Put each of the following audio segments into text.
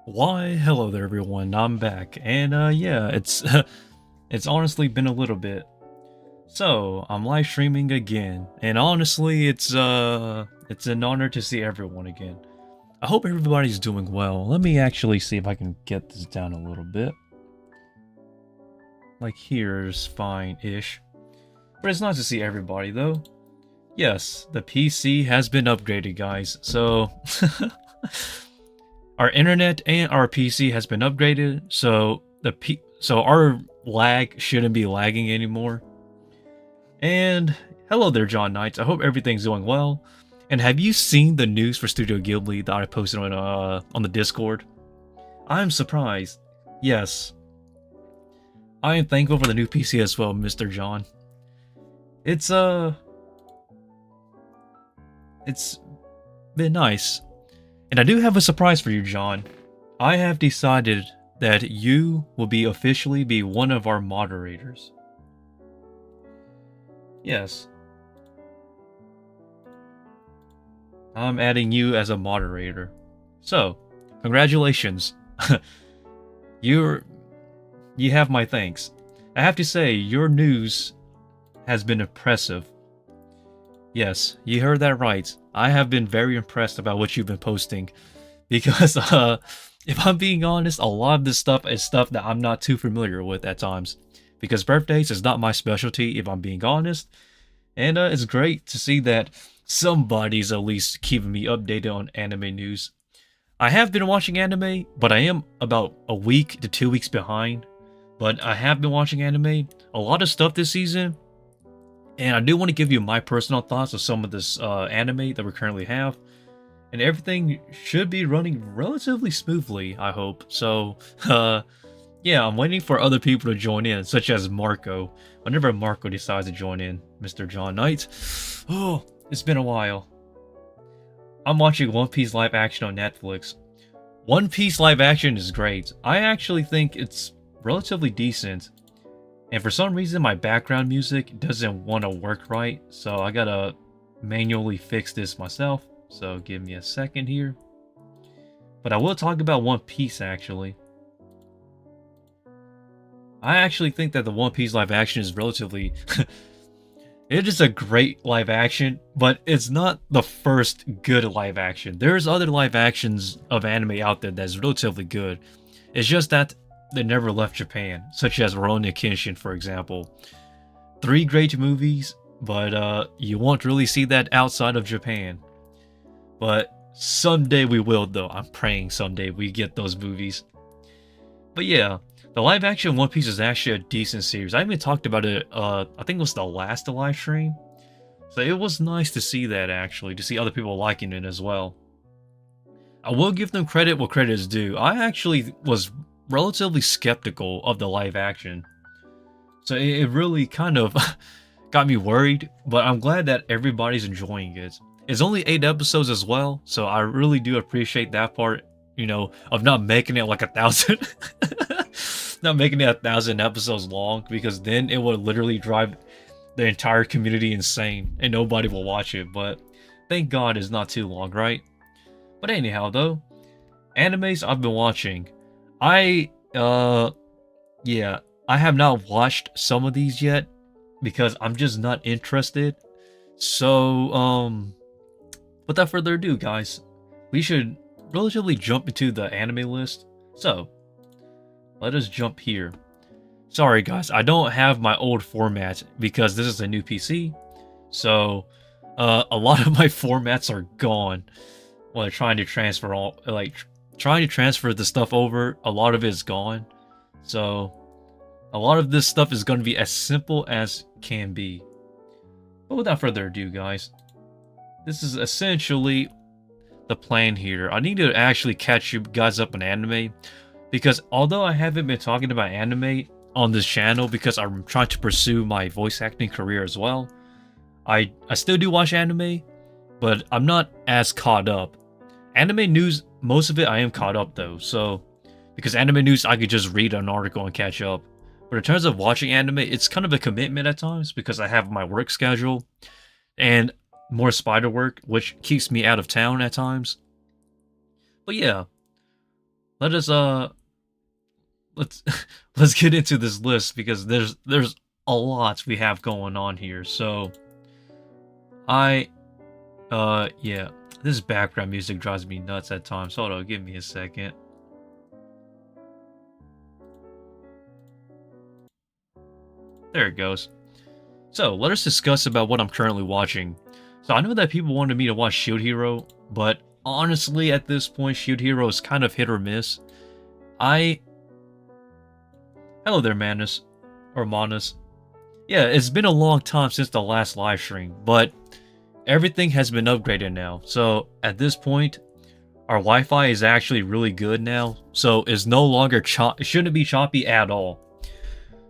Why, hello there everyone, I'm back, and yeah, it's it's honestly been a little bit. So, I'm live streaming again, and honestly, it's an honor to see everyone again. I hope everybody's doing well. Let me actually see if I can get this down a little bit. Like here's fine-ish. But it's nice to see everybody though. Yes, the PC has been upgraded, guys, so our internet and our PC has been upgraded, so our lag shouldn't be lagging anymore. And hello there, John Knights. I hope everything's going well. And have you seen the news for Studio Ghibli that I posted on the Discord? I'm surprised. Yes, I am thankful for the new PC as well, Mr. John. It's it's been nice. And I do have a surprise for you, John. I have decided that you will officially be one of our moderators. Yes. I'm adding you as a moderator. So, congratulations. you have my thanks. I have to say, your news has been impressive. Yes, you heard that right. I have been very impressed about what you've been posting. Because, if I'm being honest, a lot of this stuff is stuff that I'm not too familiar with at times. Because birthdays is not my specialty, if I'm being honest. And it's great to see that somebody's at least keeping me updated on anime news. I have been watching anime, but I am about a week to 2 weeks behind. But I have been watching anime, a lot of stuff this season. And I do want to give you my personal thoughts of some of this anime that we currently have. And everything should be running relatively smoothly, I hope. So, yeah, I'm waiting for other people to join in, such as Marco. Whenever Marco decides to join in, Mr. John Knight. Oh, it's been a while. I'm watching One Piece live action on Netflix. One Piece live action is great. I actually think it's relatively decent. And for some reason, my background music doesn't want to work right, so I gotta manually fix this myself. So give me a second here. But I will talk about One Piece, actually. I actually think that the One Piece live action is relatively... it is a great live action, but it's not the first good live action. There's other live actions of anime out there that's relatively good. It's just that they never left Japan, such as Rurouni Kenshin, for example. 3 great movies, but you won't really see that outside of Japan. But someday we will, though. I'm praying someday we get those movies. But yeah, the live action One Piece is actually a decent series. I even talked about it, I think it was the last live stream. So it was nice to see that, actually, to see other people liking it as well. I will give them credit where credit is due. I actually was relatively skeptical of the live action. So it really kind of got me worried, but I'm glad that everybody's enjoying it. It's only 8 episodes as well, so I really do appreciate that part, you know, of not making it like 1,000. Not making it 1,000 episodes long, because then it would literally drive the entire community insane and nobody will watch it. But thank God it's not too long, right? But anyhow, though, animes I've been watching, yeah, I have not watched some of these yet because I'm just not interested. So, without further ado, guys, we should relatively jump into the anime list. So, let us jump here. Sorry, guys, I don't have my old format because this is a new PC. So, a lot of my formats are gone while trying to transfer trying to transfer the stuff over. A lot of it is gone. So, a lot of this stuff is going to be as simple as can be. But without further ado, guys, this is essentially the plan here. I need to actually catch you guys up on anime, because although I haven't been talking about anime on this channel because I'm trying to pursue my voice acting career as well, I still do watch anime, but I'm not as caught up. Anime news, most of it I am caught up though, so because anime news I could just read an article and catch up. But in terms of watching anime, it's kind of a commitment at times because I have my work schedule and more spider work, which keeps me out of town at times. But yeah, let us let's let's get into this list because there's a lot we have going on here. So yeah, this background music drives me nuts at times. Hold on, give me a second. There it goes. So let us discuss about what I'm currently watching. So I know that people wanted me to watch Shield Hero, but honestly at this point Shield Hero is kind of hit or miss. Hello there, Manus. Or Manus. Yeah, it's been a long time since the last live stream, but everything has been upgraded now. So at this point, our Wi-Fi is actually really good now. So it's no longer it shouldn't be choppy at all.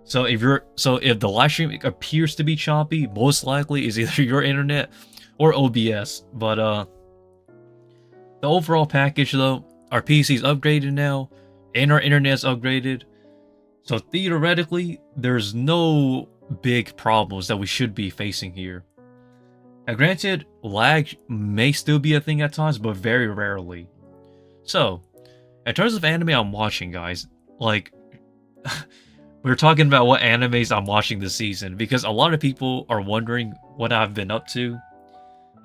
So if the live stream appears to be choppy, most likely is either your internet or OBS. But the overall package though, our PC is upgraded now, and our internet is upgraded. So theoretically, there's no big problems that we should be facing here. Now granted, lag may still be a thing at times, but very rarely. So, in terms of anime I'm watching, guys, like, we're talking about what animes I'm watching this season, because a lot of people are wondering what I've been up to.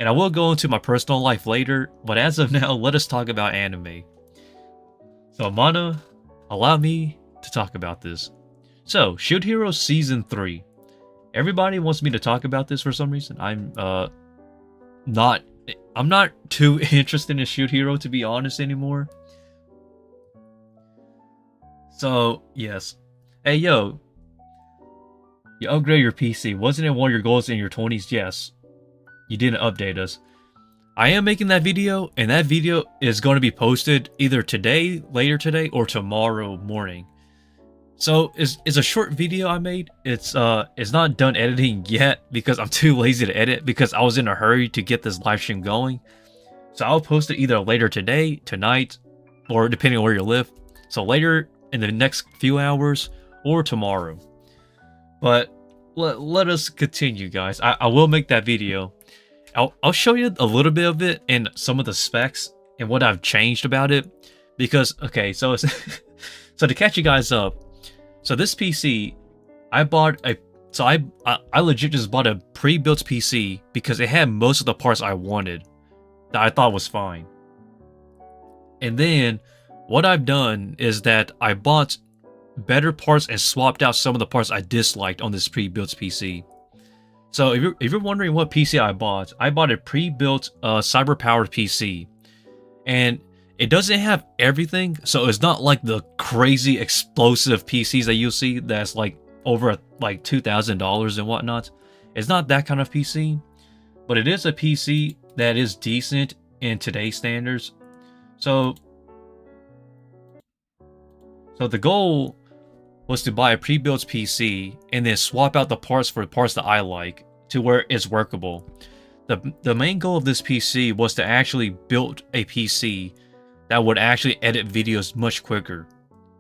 And I will go into my personal life later, but as of now, let us talk about anime. So, Mana, allow me to talk about this. So, Shield Hero Season 3. Everybody wants me to talk about this for some reason. I'm not too interested in Shield Hero, to be honest, anymore. So, yes. Hey, yo. You upgrade your PC. Wasn't it one of your goals in your 20s? Yes. You didn't update us. I am making that video, and that video is going to be posted either today, later today, or tomorrow morning. So it's a short video I made. It's not done editing yet because I'm too lazy to edit because I was in a hurry to get this live stream going. So I'll post it either later today, tonight, or depending on where you live. So later in the next few hours or tomorrow. But let us continue, guys. I will make that video. I'll show you a little bit of it and some of the specs and what I've changed about it. Because okay, so it's so to catch you guys up. So this PC, I legit just bought a pre-built PC because it had most of the parts I wanted that I thought was fine. And then what I've done is that I bought better parts and swapped out some of the parts I disliked on this pre-built PC. So if you're wondering what PC I bought a pre-built cyber-powered PC. And it doesn't have everything, so it's not like the crazy explosive PCs that you'll see that's like over like $2,000 and whatnot. It's not that kind of PC, but it is a PC that is decent in today's standards. So the goal was to buy a pre-built PC and then swap out the parts for parts that I like to where it's workable. The main goal of this PC was to actually build a PC that would actually edit videos much quicker,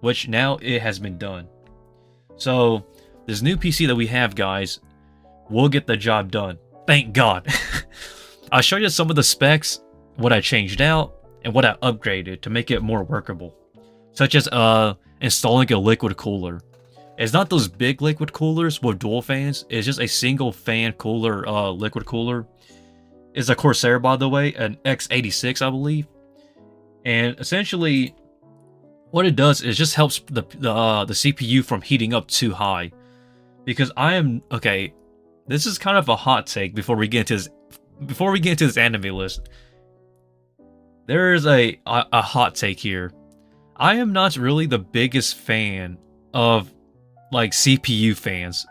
which now it has been done. So this new PC that we have, guys, will get the job done. Thank God. I'll show you some of the specs, what I changed out, and what I upgraded to make it more workable. Such as installing a liquid cooler. It's not those big liquid coolers with dual fans, it's just a single fan cooler liquid cooler. It's a Corsair, by the way, an X86 I believe. And essentially, what it does is just helps the CPU from heating up too high. Because okay, this is kind of a hot take before we get into this anime list. There is a hot take here. I am not really the biggest fan of like CPU fans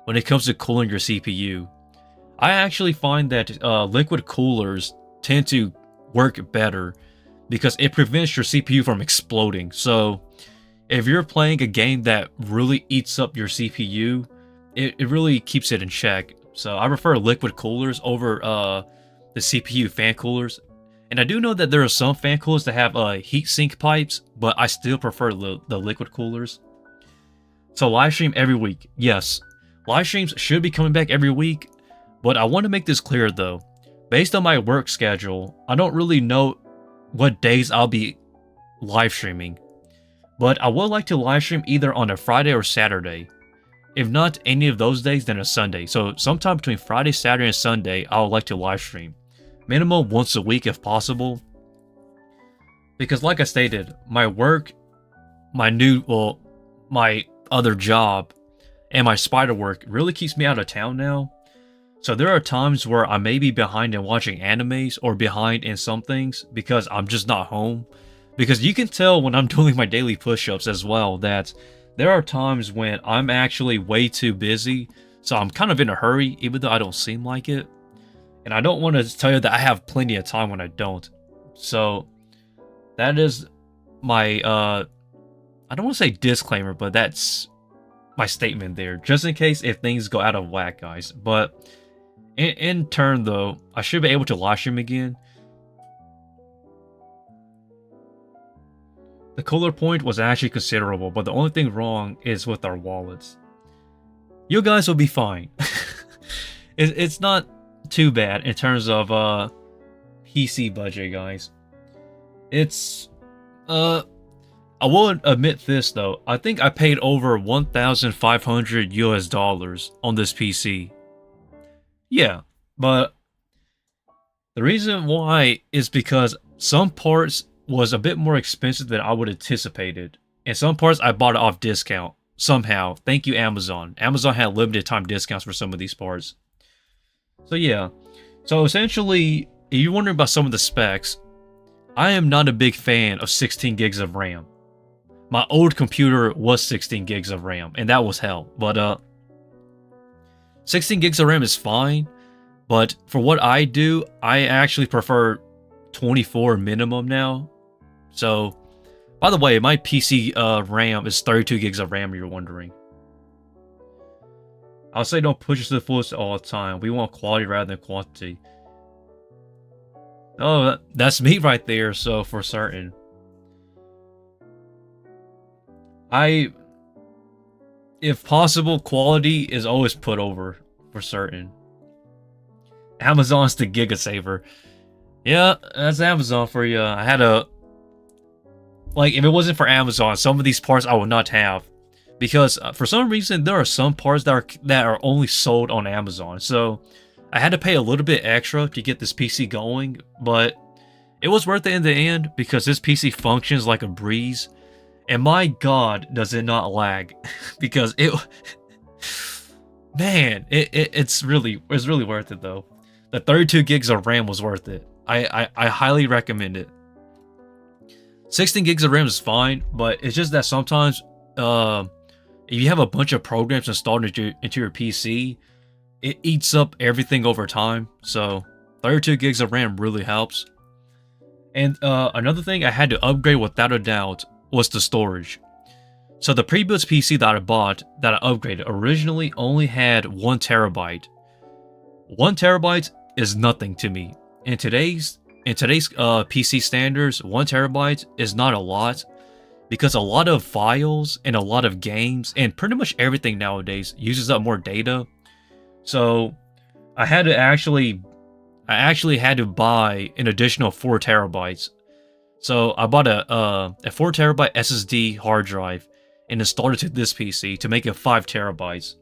when it comes to cooling your CPU. I actually find that liquid coolers tend to work better because it prevents your CPU from exploding. So if you're playing a game that really eats up your CPU, it really keeps it in check. So I prefer liquid coolers over the CPU fan coolers. And I do know that there are some fan coolers that have heat sink pipes, but I still prefer the liquid coolers. So live stream every week. Yes, live streams should be coming back every week, but I want to make this clear though. Based on my work schedule, I don't really know what days I'll be live streaming. But I would like to live stream either on a Friday or Saturday. If not any of those days, then a Sunday. So sometime between Friday, Saturday, and Sunday, I would like to live stream. Minimum once a week if possible. Because like I stated, my work, my other job, and my spider work really keeps me out of town now. So there are times where I may be behind in watching animes or behind in some things because I'm just not home. Because you can tell when I'm doing my daily push-ups as well that there are times when I'm actually way too busy. So I'm kind of in a hurry even though I don't seem like it. And I don't want to tell you that I have plenty of time when I don't. So that is my, I don't want to say disclaimer, but that's my statement there. Just in case if things go out of whack, guys. But in turn, though, I should be able to live stream again. The cooler point was actually considerable, but the only thing wrong is with our wallets. You guys will be fine. It's not too bad in terms of PC budget, guys. It's I will admit this though. I think I paid over 1,500 US dollars on this PC. Yeah, but the reason why is because some parts was a bit more expensive than I would have anticipated. And some parts I bought it off discount. Somehow. Thank you, Amazon. Amazon had limited time discounts for some of these parts. So yeah. So essentially, if you're wondering about some of the specs, I am not a big fan of 16 gigs of RAM. My old computer was 16 gigs of RAM, and that was hell. But 16 gigs of RAM is fine, but for what I do, I actually prefer 24 minimum now. So, by the way, my PC RAM is 32 gigs of RAM, if you're wondering. I'll say don't push it to the fullest all the time. We want quality rather than quantity. Oh, that's me right there, so for certain. If possible, quality is always put over, for certain. Amazon's the giga saver. Yeah, that's Amazon for you. I had a... Like, if it wasn't for Amazon, some of these parts I would not have. Because, for some reason, there are some parts that are only sold on Amazon. So, I had to pay a little bit extra to get this PC going. But, it was worth it in the end, because this PC functions like a breeze. And my god, does it not lag. Because it... Man, it's really worth it, though. The 32 gigs of RAM was worth it. I highly recommend it. 16 gigs of RAM is fine, but it's just that sometimes if you have a bunch of programs installed into your PC, it eats up everything over time. So 32 gigs of RAM really helps. And another thing I had to upgrade without a doubt was the storage. So the pre-built PC that I bought, that I upgraded, originally only had 1 terabyte. 1 terabyte is nothing to me. In today's PC standards, 1 terabyte is not a lot, because a lot of files and a lot of games and pretty much everything nowadays uses up more data. So I actually had to buy an additional 4 terabytes. So I bought a 4 terabyte SSD hard drive and installed it to this PC to make it 5 terabytes.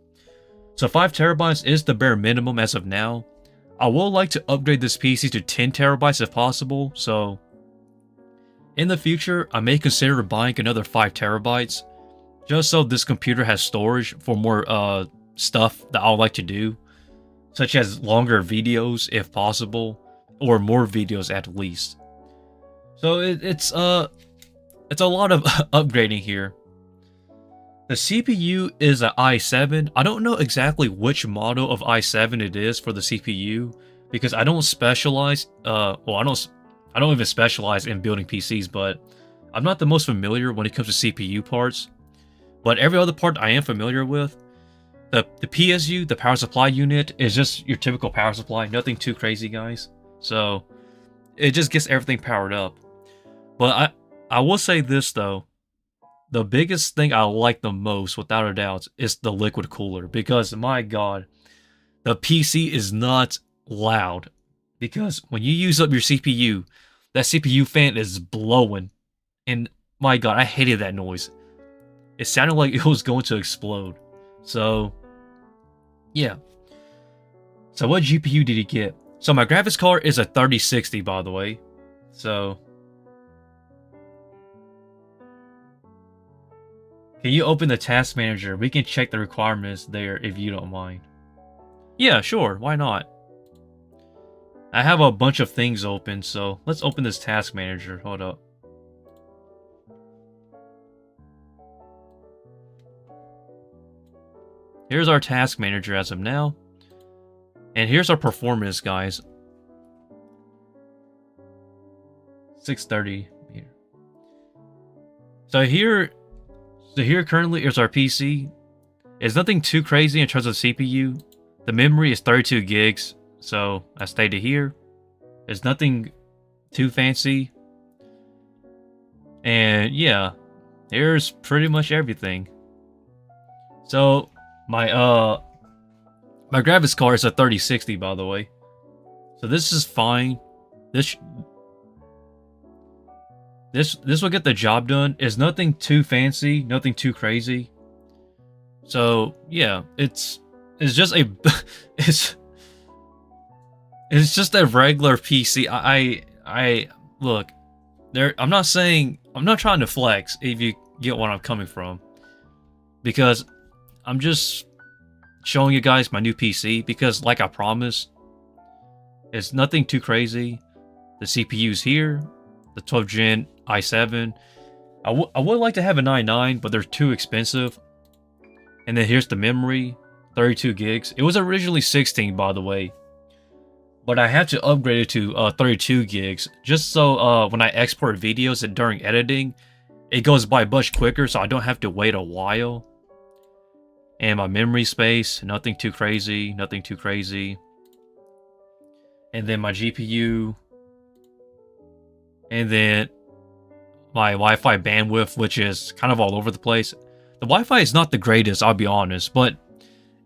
So 5 terabytes is the bare minimum as of now. I would like to upgrade this PC to 10 terabytes if possible, so in the future, I may consider buying another 5 terabytes, just so this computer has storage for more stuff that I would like to do, such as longer videos if possible, or more videos at least. So it's a lot of upgrading here. The CPU is an i7. I don't know exactly which model of i7 it is for the CPU, because I don't specialize, I don't even specialize in building PCs, but I'm not the most familiar when it comes to CPU parts. But every other part I am familiar with. The PSU, the power supply unit, is just your typical power supply, nothing too crazy, guys. So it just gets everything powered up. But I will say this though. The biggest thing I like the most, without a doubt, is the liquid cooler. Because, my god, the PC is not loud. Because when you use up your CPU, that CPU fan is blowing. And my god, I hated that noise. It sounded like it was going to explode. So, yeah. So what GPU did you get? So my graphics card is a 3060, by the way. So, can you open the task manager? We can check the requirements there if you don't mind. Yeah, sure. Why not? I have a bunch of things open, so let's open this task manager. Hold up. Here's our task manager as of now. And here's our performance, guys. 630 here. So here currently is our PC. It's nothing too crazy in terms of CPU. The memory is 32 gigs, so I stated here. There's nothing too fancy. And yeah, here's pretty much everything. So my graphics card is a 3060, by the way. So this is fine. This will get the job done. It's nothing too fancy, nothing too crazy. So yeah, it's just a it's just a regular PC. I look there. I'm not trying to flex, if you get what I'm coming from, because I'm just showing you guys my new PC, because like I promised, it's nothing too crazy. The CPU's here, the 12th gen i7. I would like to have a 9-9, but they're too expensive. And then here's the memory, 32 gigs. It was originally 16, by the way, but I had to upgrade it to 32 gigs, just so when I export videos and during editing, it goes by much quicker, so I don't have to wait a while. And my memory space, nothing too crazy, nothing too crazy. And then my GPU. And then my Wi-Fi bandwidth, which is kind of all over the place. The Wi-Fi is not the greatest, I'll be honest, but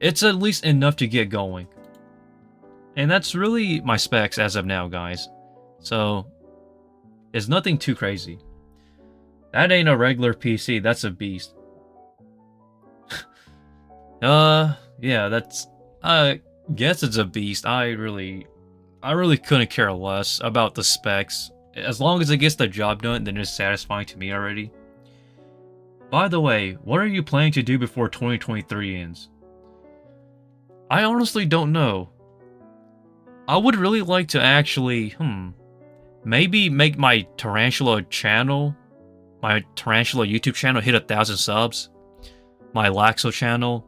it's at least enough to get going. And that's really my specs as of now, guys. So, it's nothing too crazy. That ain't a regular PC, that's a beast. Yeah, that's... I guess it's a beast. I really couldn't care less about the specs. As long as it gets the job done, then it's satisfying to me already. By the way, what are you planning to do before 2023 ends? I honestly don't know. I would really like to actually, maybe make my Tarantula channel, my Tarantula YouTube channel, hit 1,000 subs. My Laxo channel.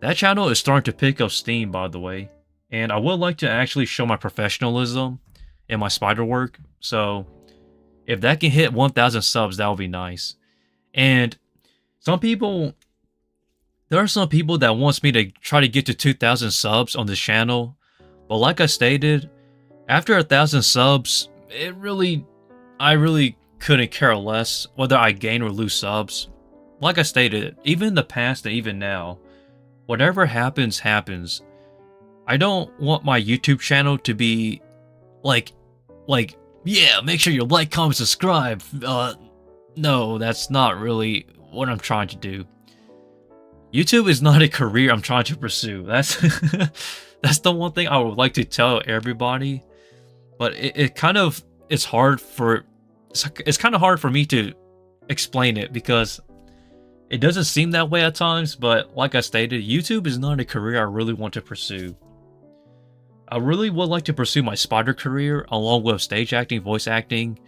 That channel is starting to pick up steam, by the way. And I would like to actually show my professionalism in my spider work. So, if that can hit 1,000 subs, that would be nice. And there are some people that wants me to try to get to 2,000 subs on this channel. But like I stated, after 1,000 subs, I really couldn't care less whether I gain or lose subs. Like I stated, even in the past and even now, whatever happens, happens. I don't want my YouTube channel to be like, yeah, make sure you like, comment, subscribe. No, that's not really what I'm trying to do. YouTube is not a career I'm trying to pursue. That's that's the one thing I would like to tell everybody. But it's kind of hard for me to explain it, because it doesn't seem that way at times. But like I stated, YouTube is not a career I really want to pursue. I really would like to pursue my spider career along with stage acting, voice acting,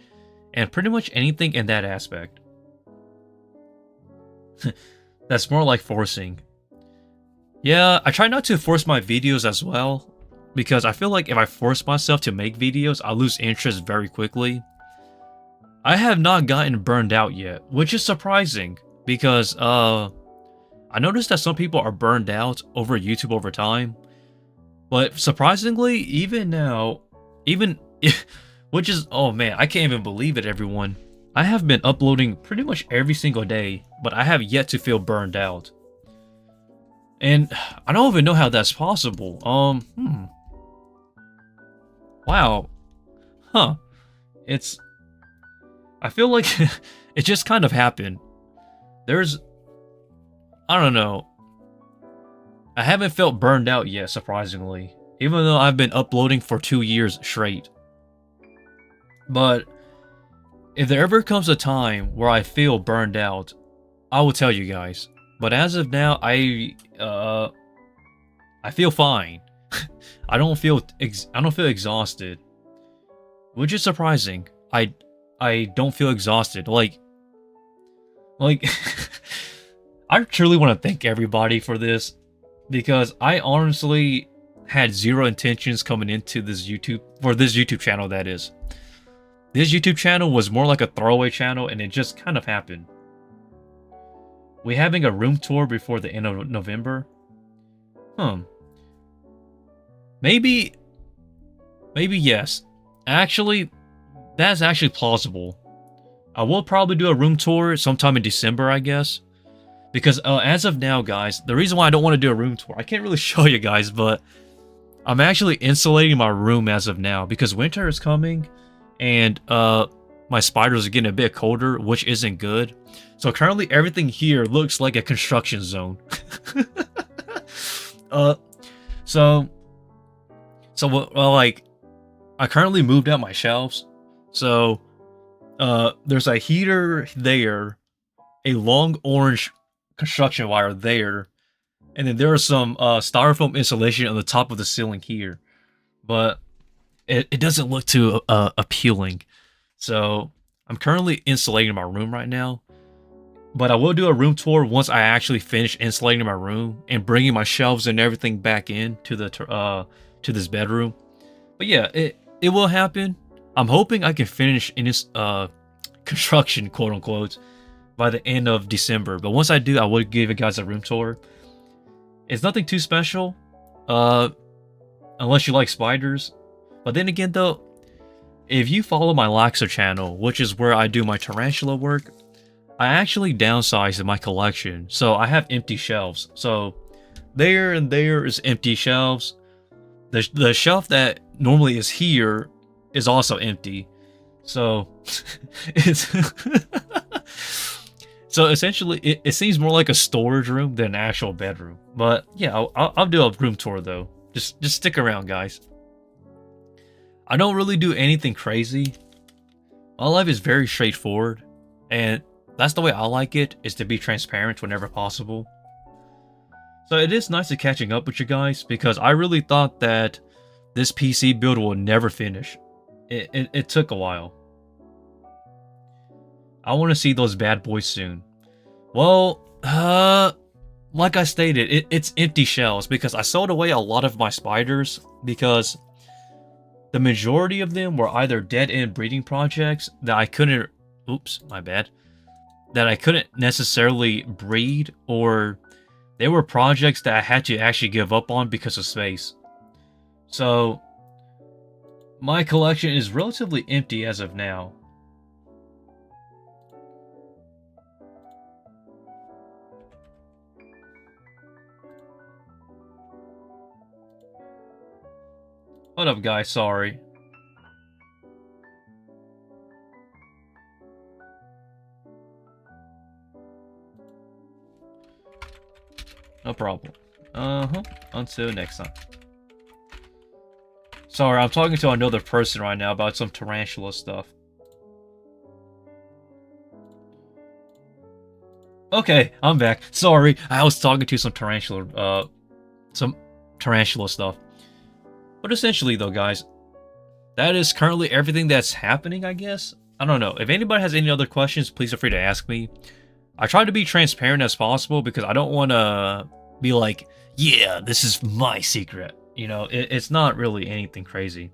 and pretty much anything in that aspect. That's more like forcing. Yeah, I try not to force my videos as well, because I feel like if I force myself to make videos, I lose interest very quickly. I have not gotten burned out yet, which is surprising, because I noticed that some people are burned out over YouTube over time. But surprisingly, even now, which is, oh man, I can't even believe it, everyone. I have been uploading pretty much every single day, but I have yet to feel burned out. And I don't even know how that's possible. Wow. Huh. I feel like It just kind of happened. There's, I don't know. I haven't felt burned out yet, surprisingly. Even though I've been uploading for 2 years straight. But if there ever comes a time where I feel burned out, I will tell you guys. But as of now, I feel fine. I don't feel exhausted, which is surprising. I don't feel exhausted. Like I truly want to thank everybody for this, because I honestly had zero intentions coming into this YouTube channel, that is. This YouTube channel was more like a throwaway channel, and it just kind of happened. We're having a room tour before the end of November. Maybe yes. Actually, that's actually plausible. I will probably do a room tour sometime in December, I guess. Because as of now, guys, the reason why I don't want to do a room tour, I can't really show you guys, but I'm actually insulating my room as of now, because winter is coming, and my spiders are getting a bit colder, which isn't good. So currently everything here looks like a construction zone. So like, I currently moved out my shelves. So there's a heater there, a long orange construction wire there, and then there is some styrofoam insulation on the top of the ceiling here. But it doesn't look too appealing. So I'm currently insulating my room right now. But I will do a room tour once I actually finish insulating my room and bringing my shelves and everything back in to the to this bedroom. But yeah, it will happen. I'm hoping I can finish in this construction, quote unquote, by the end of December. But once I do, I will give you guys a room tour. It's nothing too special, unless you like spiders. But then again, though, if you follow my Laxer channel, which is where I do my tarantula work, I actually downsized my collection, so I have empty shelves. So there and there is empty shelves. The shelf that normally is here is also empty. So it's so essentially it seems more like a storage room than an actual bedroom. But yeah, I'll do a room tour though. Just stick around, guys. I don't really do anything crazy. My life is very straightforward, and that's the way I like it, is to be transparent whenever possible. So it is nice to catching up with you guys, because I really thought that this PC build will never finish. It took a while. I want to see those bad boys soon. Well, like I stated, it's empty shells, because I sold away a lot of my spiders, because the majority of them were either dead-end breeding projects that I couldn't... Oops, my bad. That I couldn't necessarily breed, or they were projects that I had to actually give up on because of space. So my collection is relatively empty as of now. Hold up, guys, sorry. No problem. Until next time. Sorry, I'm talking to another person right now about some tarantula stuff. Okay, I'm back. Sorry, I was talking to some tarantula stuff. But essentially though, guys, that is currently everything that's happening, I guess. I don't know. If anybody has any other questions, please feel free to ask me. I try to be transparent as possible, because I don't want to be like, yeah, this is my secret. You know, it's not really anything crazy.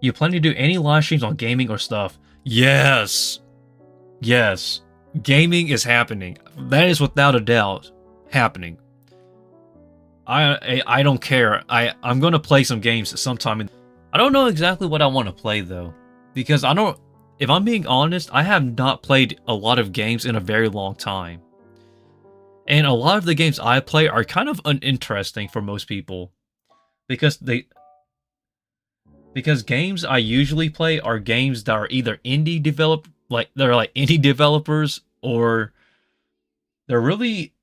You plan to do any live streams on gaming or stuff? Yes. Yes. Gaming is happening. That is without a doubt happening. I don't care. I'm going to play some games sometime. I don't know exactly what I want to play though, because I don't... If I'm being honest, I have not played a lot of games in a very long time. And a lot of the games I play are kind of uninteresting for most people. Because because games I usually play are games that are either they're like indie developers, or they're really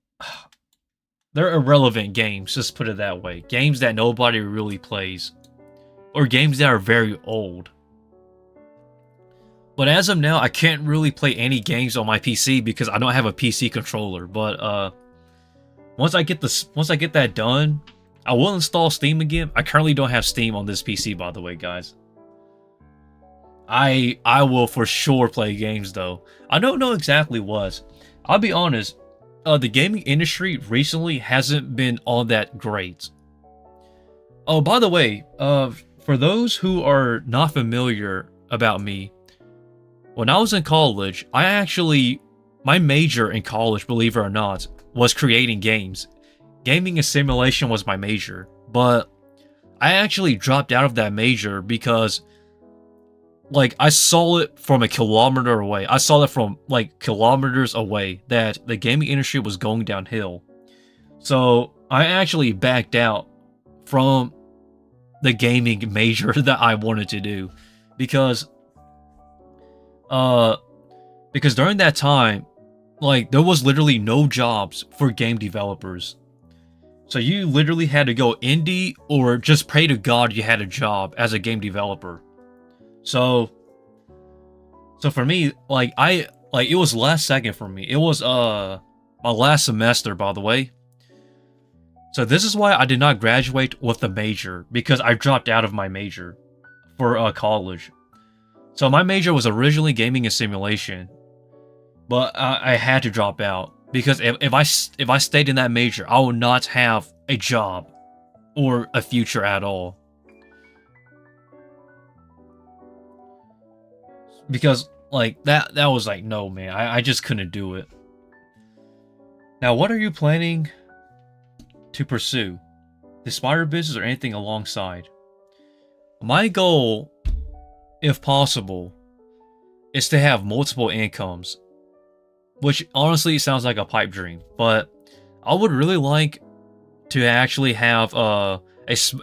they're irrelevant games, just put it that way. Games that nobody really plays, or games that are very old. But as of now, I can't really play any games on my PC because I don't have a PC controller. But once I get that done, I will install Steam again. I currently don't have Steam on this PC, by the way, guys. I will for sure play games though. I don't know exactly what. I'll be honest. The gaming industry recently hasn't been all that great. Oh, by the way, for those who are not familiar about me, when I was in college, my major in college, believe it or not, was creating games. Gaming and simulation was my major, but I actually dropped out of that major because, like, I saw it from a kilometer away. I saw it from, like, kilometers away that the gaming industry was going downhill. So I actually backed out from the gaming major that I wanted to do because during that time, like, there was literally no jobs for game developers. So you literally had to go indie or just pray to God you had a job as a game developer. So for me, it was last second for me. It was my last semester, by the way. So this is why I did not graduate with a major, because I dropped out of my major for college. So my major was originally gaming and simulation, but I had to drop out because if I stayed in that major, I would not have a job or a future at all. Because like that was like, no, man, I just couldn't do it. Now, what are you planning to pursue? The spider business or anything alongside? My goal, if possible, is to have multiple incomes, which honestly sounds like a pipe dream, but I would really like to actually have a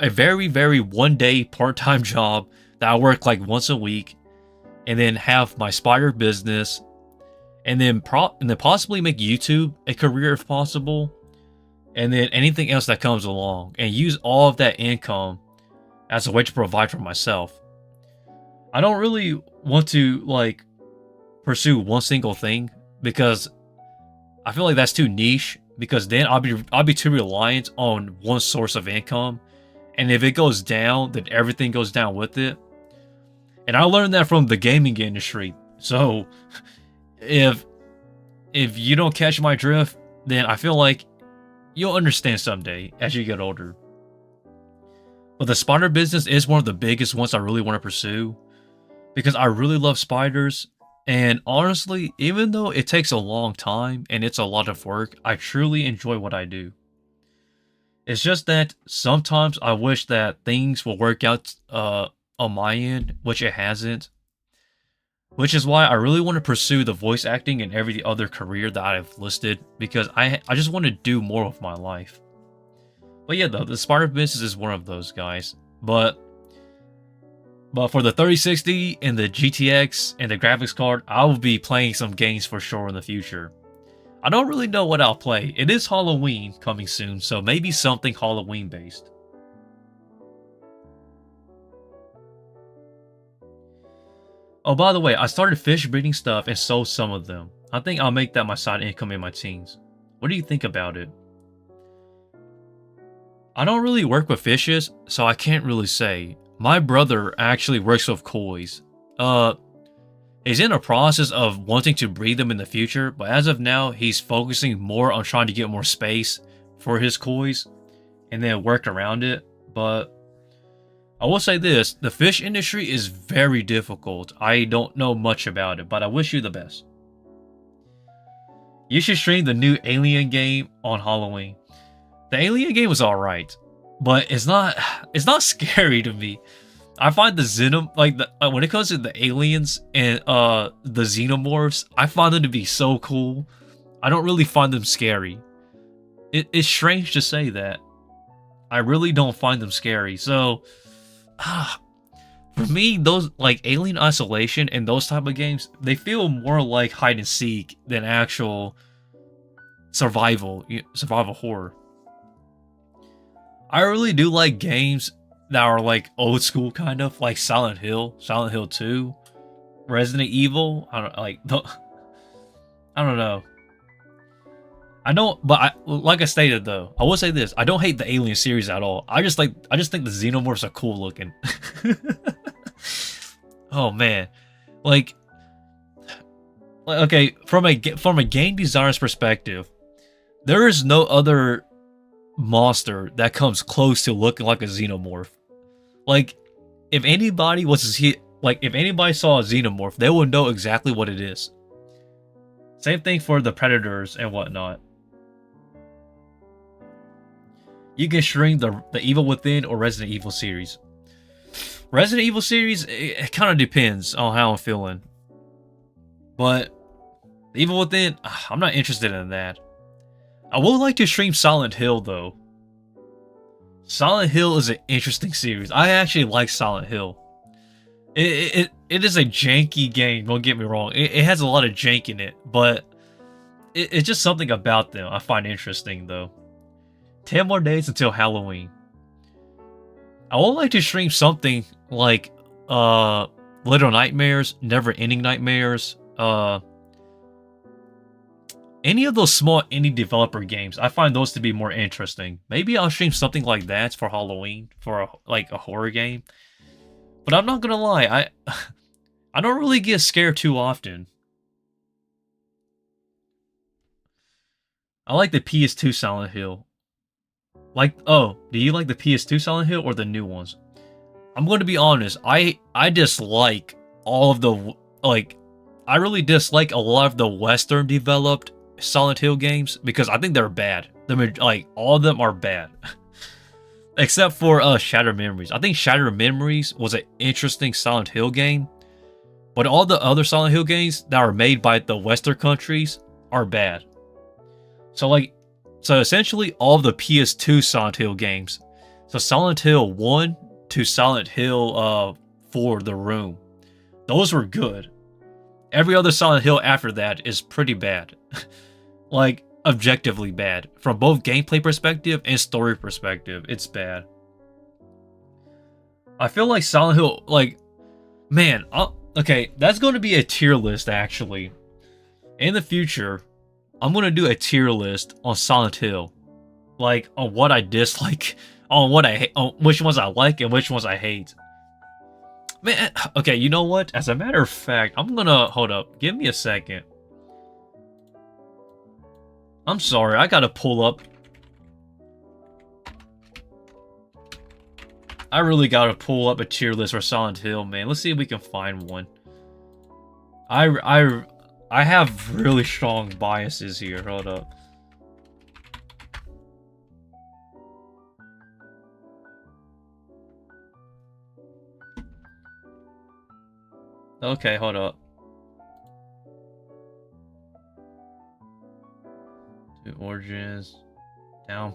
very, very one-day part-time job that I work like once a week, and then have my spider business, and then possibly make YouTube a career if possible, and then anything else that comes along, and use all of that income as a way to provide for myself. I don't really want to like pursue one single thing because I feel like that's too niche, because then I'll be too reliant on one source of income, and if it goes down, then everything goes down with it. And I learned that from the gaming industry. So if you don't catch my drift, then I feel like you'll understand someday as you get older. But the spider business is one of the biggest ones I really want to pursue, because I really love spiders. And honestly, even though it takes a long time and it's a lot of work, I truly enjoy what I do. It's just that sometimes I wish that things will work out on my end, which it hasn't. Which is why I really want to pursue the voice acting and every other career that I've listed, because I just want to do more with my life. But yeah, the spider business is one of those, guys. But for the 3060 and the GTX and the graphics card, I will be playing some games for sure in the future. I don't really know what I'll play. It is Halloween coming soon, so maybe something Halloween based. Oh, by the way, I started fish breeding stuff and sold some of them. I think I'll make that my side income in my teens. What do you think about it? I don't really work with fishes, so I can't really say. My brother actually works with kois. He's in a process of wanting to breed them in the future, but as of now, he's focusing more on trying to get more space for his kois and then work around it. But I will say this, the fish industry is very difficult. I don't know much about it, but I wish you the best. You should stream the new Alien game on Halloween. The Alien game was alright, but it's not scary to me. I find when it comes to the aliens and the xenomorphs, I find them to be so cool. I don't really find them scary. It's strange to say that. I really don't find them scary. So For me, those like Alien Isolation and those type of games, they feel more like hide and seek than actual survival horror. I really do like games that are like old school, kind of like Silent Hill, Silent Hill 2, Resident Evil. I don't know. I don't, but like I stated though, I will say this: I don't hate the Alien series at all. I just think the xenomorphs are cool looking. Oh man, like okay, from a game designer's perspective, there is no other monster that comes close to looking like a xenomorph. Like, if anybody if anybody saw a xenomorph, they would know exactly what it is. Same thing for the predators and whatnot. You can stream the Evil Within or Resident Evil series. Resident Evil series, it kind of depends on how I'm feeling. But the Evil Within, I'm not interested in that. I would like to stream Silent Hill though. Silent Hill is an interesting series. I actually like Silent Hill. It is a janky game, don't get me wrong. It has a lot of jank in it, but it's just something about them I find interesting though. 10 more days until Halloween. I would like to stream something like Little Nightmares, Never Ending Nightmares, any of those small indie developer games. I find those to be more interesting. Maybe I'll stream something like that for Halloween, for a horror game. But I'm not gonna lie, I don't really get scared too often. I like the PS2 Silent Hill. Like, oh, do you like the PS2 Silent Hill or the new ones? I'm going to be honest, I dislike all of the, I really dislike a lot of the Western developed Silent Hill games because I think they're bad. All of them are bad. Except for Shattered Memories. I think Shattered Memories was an interesting Silent Hill game, but all the other Silent Hill games that are made by the Western countries are bad. So essentially all of the PS2 Silent Hill games, so Silent Hill 1 to Silent Hill 4, The Room, those were good. Every other Silent Hill after that is pretty bad. Like, objectively bad. From both gameplay perspective and story perspective, it's bad. I feel like Silent Hill, man, okay, that's going to be a tier list, actually. In the future, I'm going to do a tier list on Silent Hill. Like, on what I dislike, on which ones I like and which ones I hate. Man, okay, you know what? As a matter of fact, I'm gonna, hold up, give me a second. I'm sorry, I gotta pull up. I really gotta pull up a tier list for Silent Hill, man. Let's see if we can find one. I have really strong biases here, hold up. Okay, hold up. To Origins. Down.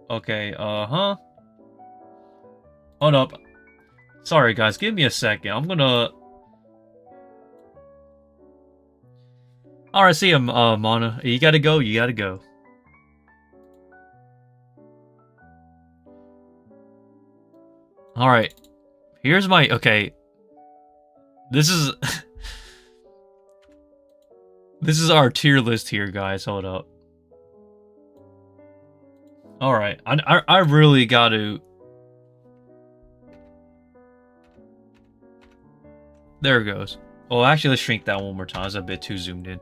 Okay, hold up. Sorry, guys, give me a second. I'm gonna... Alright, see you, Mana. You gotta go, you gotta go. Alright. Here's my... Okay. This is... This is our tier list here, guys. Hold up. Alright. I really got to... There it goes. Well, actually, let's shrink that one more time. It's a bit too zoomed in.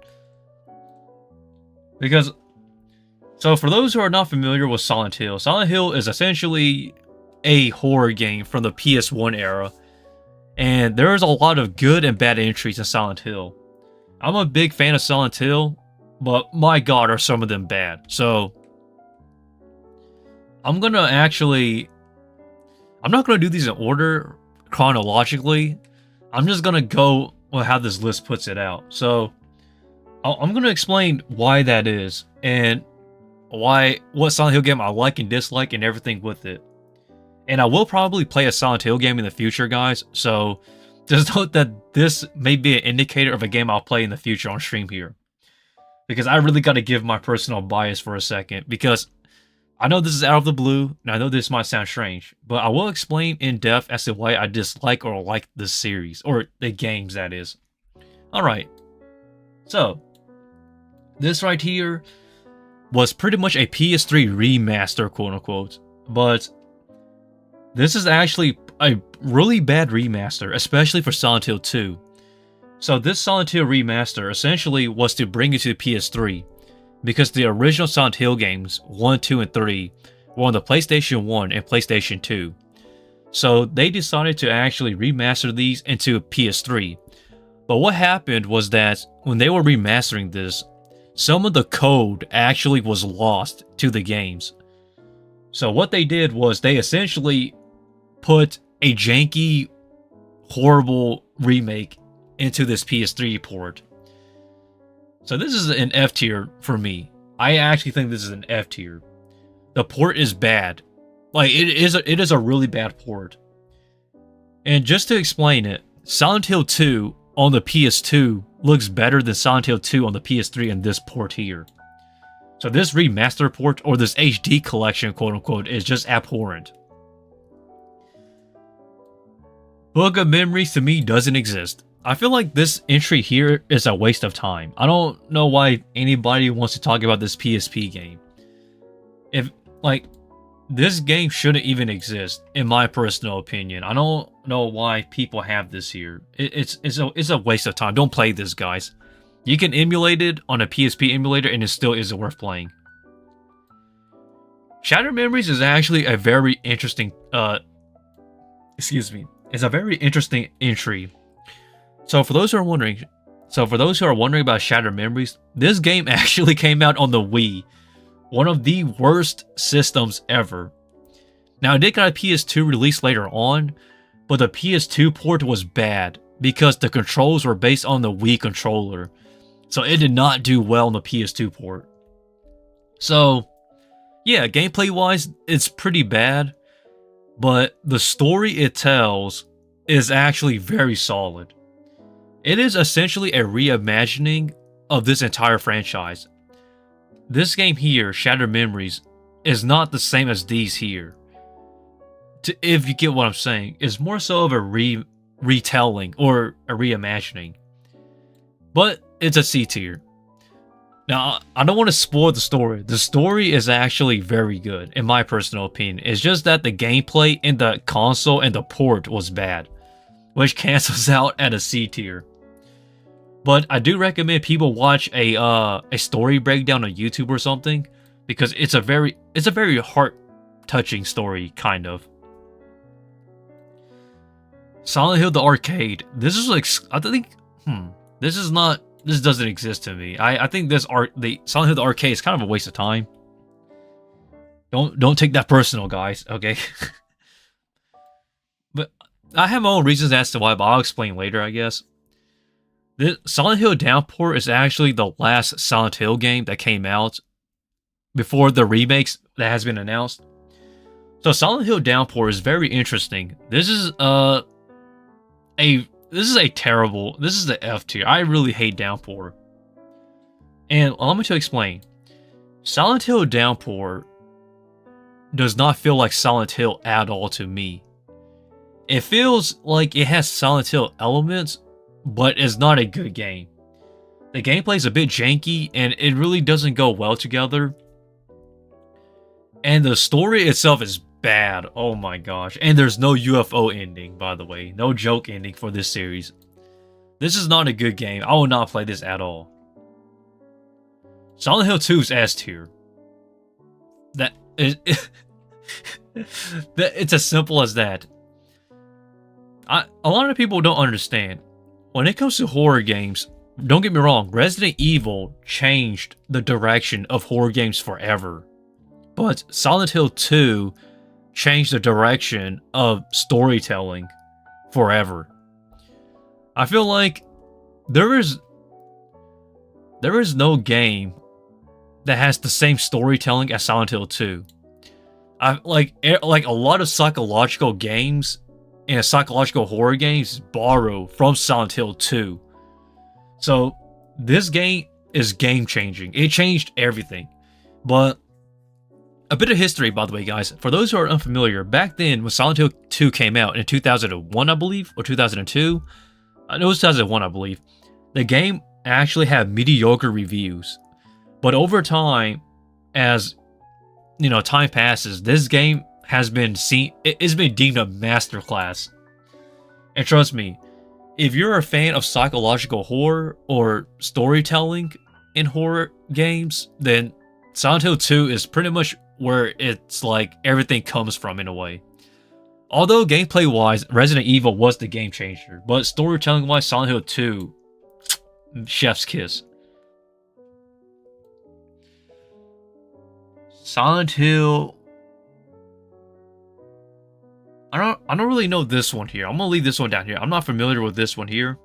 Because... So, for those who are not familiar with Silent Hill, Silent Hill is essentially a horror game from the PS1 era. And there's a lot of good and bad entries in Silent Hill. I'm a big fan of Silent Hill, but my god are some of them bad. So, I'm not gonna do these in order, chronologically. I'm just gonna go with how this list puts it out. So, I'm gonna explain why that is, and what Silent Hill game I like and dislike and everything with it. And I will probably play a Silent Hill game in the future, guys. So just note that this may be an indicator of a game I'll play in the future on stream here. Because I really got to give my personal bias for a second. Because I know this is out of the blue, and I know this might sound strange, but I will explain in depth as to why I dislike or like this series, or the games, that is. Alright, so, this right here was pretty much a PS3 remaster, quote-unquote, but this is actually a really bad remaster, especially for Silent Hill 2. So this Silent Hill remaster essentially was to bring it to the PS3, because the original Silent Hill games, 1, 2, and 3, were on the PlayStation 1 and PlayStation 2. So they decided to actually remaster these into PS3. But what happened was that when they were remastering this, some of the code actually was lost to the games. So what they did was they essentially put a janky, horrible remake into this PS3 port. So this is an F tier for me. I actually think this is an F tier. The port is bad. Like, it is a really bad port. And just to explain it, Silent Hill 2 on the PS2 looks better than Silent Hill 2 on the PS3 in this port here. So this remaster port, or this HD collection, quote-unquote, is just abhorrent. Book of Memories to me doesn't exist. I feel like this entry here is a waste of time. I don't know why anybody wants to talk about this PSP game. If, like, this game shouldn't even exist, in my personal opinion. I don't know why people have this here. It's a waste of time. Don't play this, guys. You can emulate it on a PSP emulator and it still isn't worth playing. Shattered Memories is actually a very interesting, it's a very interesting entry. So for those who are wondering about Shattered Memories, this game actually came out on the Wii, one of the worst systems ever. Now, it did get a PS2 release later on, but the PS2 port was bad because the controls were based on the Wii controller, so it did not do well on the PS2 port. So, yeah, gameplay-wise, it's pretty bad, but the story it tells is actually very solid. It is essentially a reimagining of this entire franchise. This game here, Shattered Memories, is not the same as these here. If you get what I'm saying, it's more so of a retelling or a reimagining. But it's a C tier. Now, I don't want to spoil the story. The story is actually very good, in my personal opinion. It's just that the gameplay in the console and the port was bad, which cancels out at a C tier. But I do recommend people watch a story breakdown on YouTube or something, because it's a very heart-touching story, kind of. Silent Hill the Arcade. This is like, I think, this doesn't exist to me. I think the Silent Hill the Arcade is kind of a waste of time. Don't take that personal, guys, okay? But I have my own reasons as to why, but I'll explain later, I guess. This Silent Hill Downpour is actually the last Silent Hill game that came out before the remakes that has been announced. So Silent Hill Downpour is very interesting. This is the F tier. I really hate Downpour. And allow me to explain. Silent Hill Downpour does not feel like Silent Hill at all to me. It feels like it has Silent Hill elements, but it's not a good game. The gameplay is a bit janky, and it really doesn't go well together. And the story itself is bad. Oh my gosh. And there's no UFO ending, by the way. No joke ending for this series. This is not a good game. I will not play this at all. Silent Hill 2 is S tier. It's as simple as that. A lot of people don't understand. When it comes to horror games, don't get me wrong, Resident Evil changed the direction of horror games forever. But Silent Hill 2 changed the direction of storytelling forever. I feel like there is no game that has the same storytelling as Silent Hill 2. I like a lot of psychological games and psychological horror games borrow from Silent Hill 2. So this game is game changing. It changed everything. But a bit of history, by the way, guys. For those who are unfamiliar, back then when Silent Hill 2 came out in 2001, I believe, or 2002, it was 2001, I believe. The game actually had mediocre reviews. But over time, as time passes, this game has been it's been deemed a masterclass. And trust me, if you're a fan of psychological horror or storytelling in horror games, then Silent Hill 2 is pretty much where it's like everything comes from in a way. Although gameplay wise, Resident Evil was the game changer, but storytelling wise, Silent Hill 2, chef's kiss. Silent Hill. I don't really know this one here. I'm gonna leave this one down here. I'm not familiar with this one here.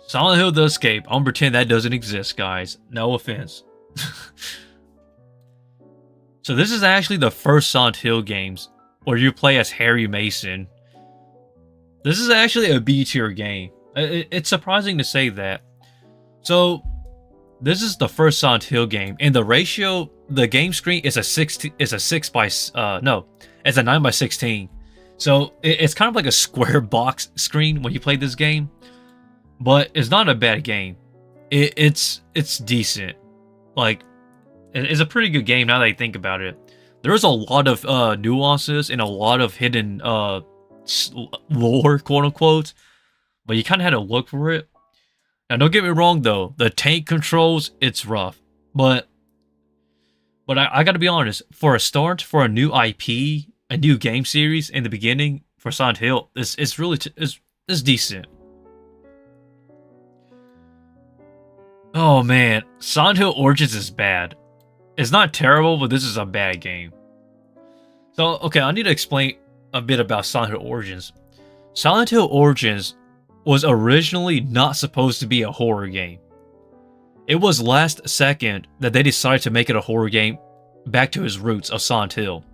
Silent Hill The Escape. I'm gonna pretend that doesn't exist, guys. No offense. So this is actually the first Silent Hill games where you play as Harry Mason. This is actually a B tier game. It's surprising to say that. So this is the first Silent Hill game, and the ratio, the game screen is it's a 9 by 16. So it's kind of like a square box screen when you play this game, but it's not a bad game. It's decent. Like, it's a pretty good game now that I think about it. There's a lot of nuances and a lot of hidden lore, quote unquote, but you kind of had to look for it. Now, don't get me wrong though, the tank controls, it's rough, but I gotta be honest, for a start, for a new IP, a new game series in the beginning for Silent Hill, it's really it's decent. Oh man, Silent Hill Origins is bad. It's not terrible, but this is a bad game. So, okay, I need to explain a bit about Silent Hill Origins. Silent Hill Origins was originally not supposed to be a horror game. It was last second that they decided to make it a horror game back to its roots of Silent Hill.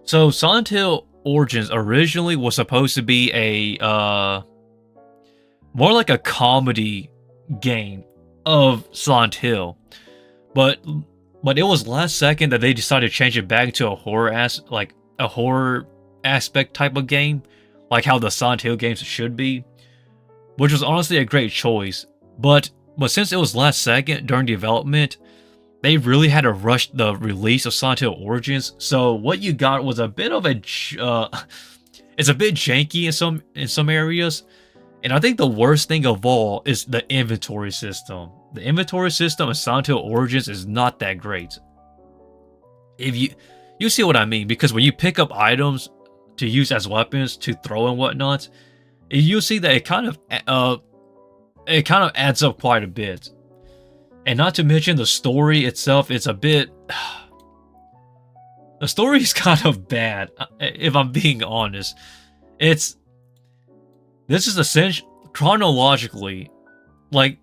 So Silent Hill Origins originally was supposed to be a more like a comedy game of Silent Hill. But it was last second that they decided to change it back to a horror aspect type of game, like how the Silent Hill games should be, which was honestly a great choice. But since it was last second during development, they really had to rush the release of Silent Hill Origins. So what you got was a bit of it's a bit janky in some areas. And I think the worst thing of all is the inventory system. The inventory system in Silent Hill Origins is not that great. If you see what I mean, because when you pick up items to use as weapons to throw and whatnot, you'll see that it kind of adds up quite a bit. And not to mention the story itself, it's a bit... The story is kind of bad, if I'm being honest. This is essentially, chronologically, the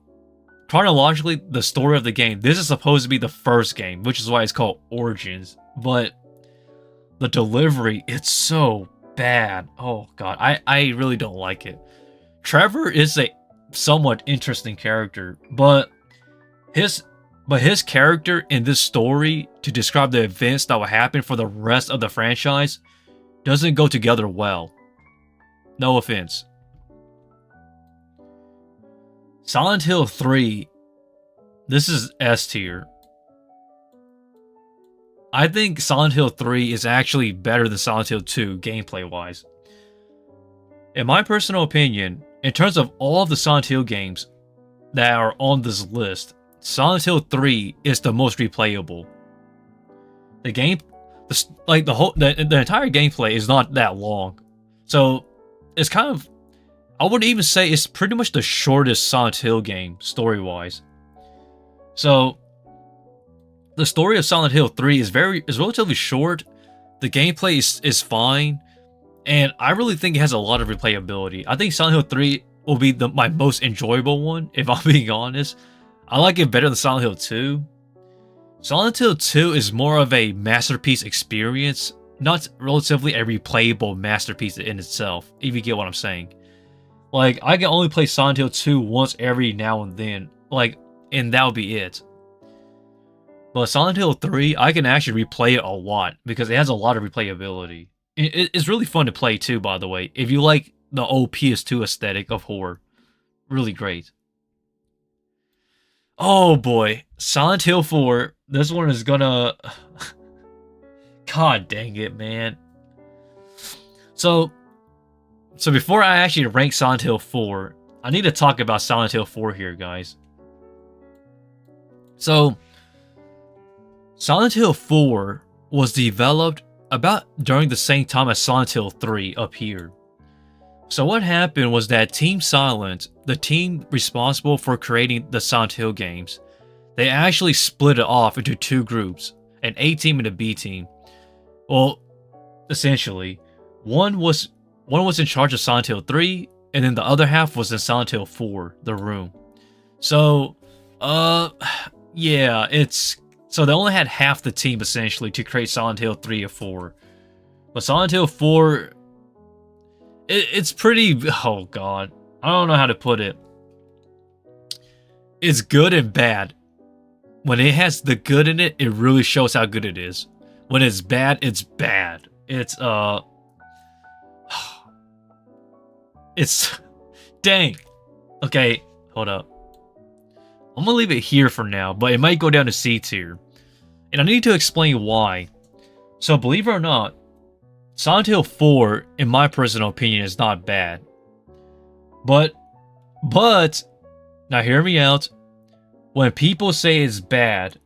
story of the game, this is supposed to be the first game, which is why it's called Origins. But the delivery, it's so bad. Oh god, I really don't like it. Trevor is a somewhat interesting character, but his character in this story to describe the events that will happen for the rest of the franchise doesn't go together well. No offense. Silent Hill 3, this is S tier. I think Silent Hill 3 is actually better than Silent Hill 2 gameplay-wise. In my personal opinion, in terms of all of the Silent Hill games that are on this list, Silent Hill 3 is the most replayable. The entire gameplay is not that long. So, it's kind of, I would even say it's pretty much the shortest Silent Hill game, story-wise. So, the story of Silent Hill 3 is relatively short. The gameplay is fine, and I really think it has a lot of replayability. I think Silent Hill 3 will be my most enjoyable one, if I'm being honest. I like it better than Silent Hill 2. Silent Hill 2 is more of a masterpiece experience, not relatively a replayable masterpiece in itself, if you get what I'm saying. Like, I can only play Silent Hill 2 once every now and then, like, and that'll be it. But Silent Hill 3, I can actually replay it a lot, because it has a lot of replayability. It's really fun to play too, by the way, if you like the old PS2 aesthetic of horror. Really great. Oh boy, Silent Hill 4, this one is gonna... God dang it, man. So before I actually rank Silent Hill 4, I need to talk about Silent Hill 4 here, guys. So, Silent Hill 4 was developed about during the same time as Silent Hill 3 up here. So what happened was that Team Silent, the team responsible for creating the Silent Hill games, they actually split it off into two groups, an A team and a B team. Well, essentially, one was in charge of Silent Hill 3, and then the other half was in Silent Hill 4, The Room. So, yeah, so they only had half the team essentially to create Silent Hill 3 or 4. But Silent Hill 4, it's pretty, oh god, I don't know how to put it. It's good and bad. When it has the good in it, it really shows how good it is. When it's bad, it's bad. It's dang. Okay, hold up. I'm gonna leave it here for now, but it might go down to C tier. And I need to explain why. So believe it or not, Silent Hill 4, in my personal opinion, is not bad. But, now hear me out. When people say it's bad,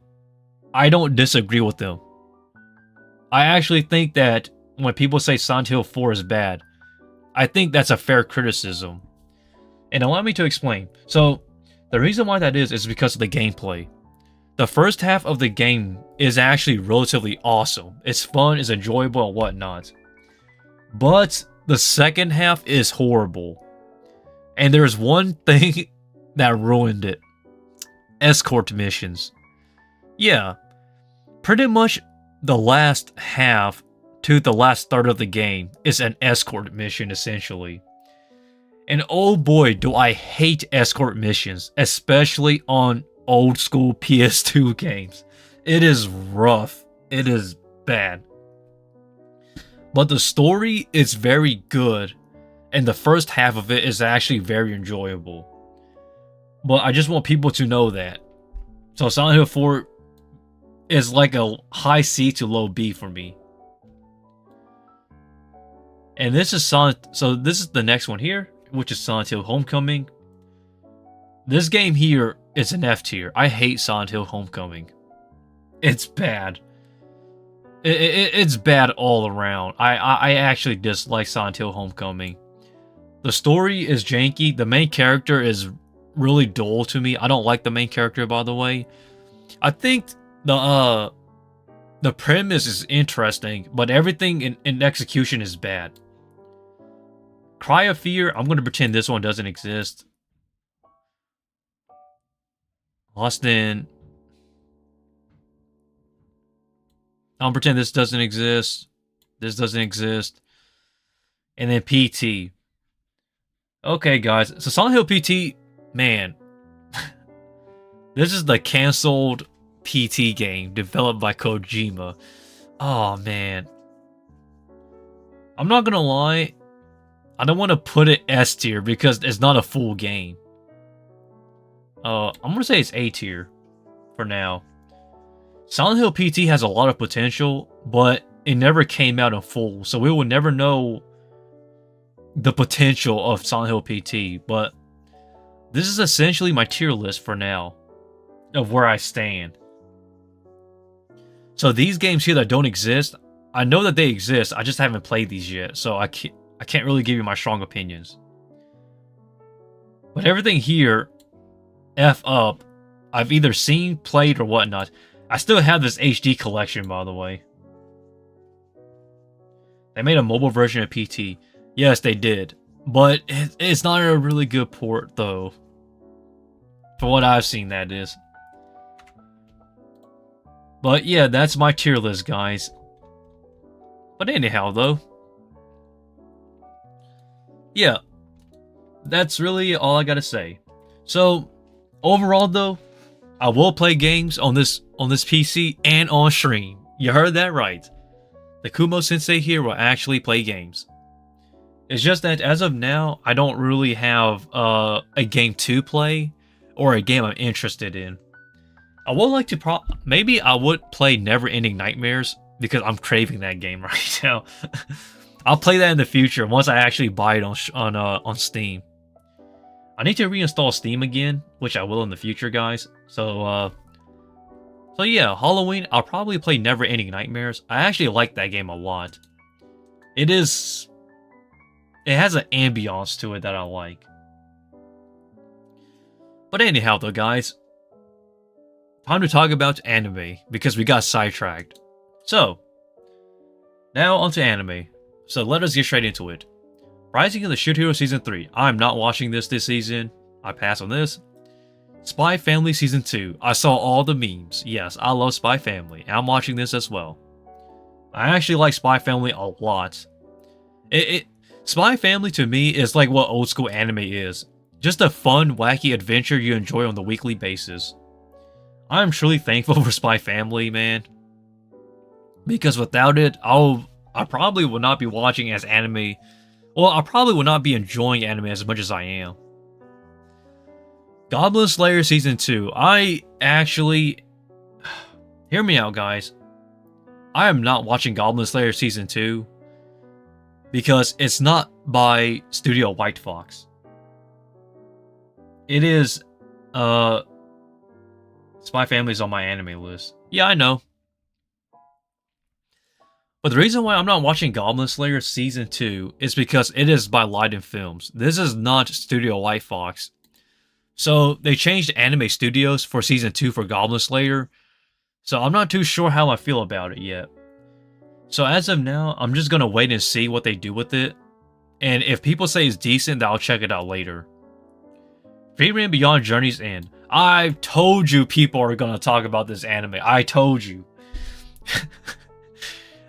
I don't disagree with them. I actually think that when people say Silent Hill 4 is bad, I think that's a fair criticism. And allow me to explain. So, the reason why that is because of the gameplay. The first half of the game is actually relatively awesome. It's fun, it's enjoyable, and whatnot. But the second half is horrible. And there's one thing that ruined it. Escort missions. Yeah, pretty much the last half to the last third of the game is an escort mission, essentially. And oh boy, do I hate escort missions, especially on old school PS2 games. It is rough. It is bad. But the story is very good, and the first half of it is actually very enjoyable. But I just want people to know that. So Silent Hill 4 is like a high C to low B for me. And this is this is the next one here, which is Silent Hill Homecoming. This game here is an F tier. I hate Silent Hill Homecoming. It's bad. It's bad all around. I actually dislike Silent Hill Homecoming. The story is janky. The main character is really dull to me. I don't like the main character, by the way. I think the premise is interesting, but everything in execution is bad. Cry of Fear, I'm going to pretend this one doesn't exist. Lost in... I'll pretend this doesn't exist. This doesn't exist. And then PT. Okay, guys. So Silent Hill PT, man. This is the canceled PT game developed by Kojima. Oh, man. I'm not gonna lie. I don't want to put it S tier because it's not a full game. I'm gonna say it's A tier for now. Silent Hill PT has a lot of potential, but it never came out in full, so we will never know the potential of Silent Hill PT, but this is essentially my tier list for now of where I stand. So these games here that don't exist, I know that they exist, I just haven't played these yet, so I can't really give you my strong opinions. But everything here, F up, I've either seen, played, or whatnot. I still have this HD collection, by the way. They made a mobile version of PT. Yes, they did. But it's not a really good port, though. For what I've seen, that is. But yeah, that's my tier list, guys. But anyhow, though, yeah, that's really all I gotta say. So, overall, though, I will play games on this PC and on stream. You heard that right. The Kumo Sensei here will actually play games. It's just that as of now, I don't really have a game to play or a game I'm interested in. I would like to maybe I would play Never Ending Nightmares because I'm craving that game right now. I'll play that in the future once I actually buy it on Steam. I need to reinstall Steam again, which I will in the future, guys. So yeah, Halloween, I'll probably play Never Ending Nightmares. I actually like that game a lot. It has an ambiance to it that I like. But anyhow, though, guys, time to talk about anime because we got sidetracked. So, now onto anime. So let us get straight into it. Rising of the Shield Hero Season 3. I'm not watching this season. I pass on this. Spy Family Season 2. I saw all the memes. Yes, I love Spy Family. I'm watching this as well. I actually like Spy Family a lot. Spy Family to me is like what old school anime is. Just a fun, wacky adventure you enjoy on the weekly basis. I am truly thankful for Spy Family, man. Because without it, I probably would not be watching as anime. Well, I probably would not be enjoying anime as much as I am. Goblin Slayer Season 2. I actually... Hear me out, guys. I am not watching Goblin Slayer Season 2 because it's not by Studio White Fox. It is, Spy Family's on my anime list. Yeah, I know. But the reason why I'm not watching Goblin Slayer Season 2 is because it is by Leiden Films. This is not Studio White Fox. So, they changed anime studios for Season 2 for Goblin Slayer. So, I'm not too sure how I feel about it yet. So, as of now, I'm just going to wait and see what they do with it. And if people say it's decent, then I'll check it out later. Freeman Beyond Journey's End. I told you people are going to talk about this anime. I told you.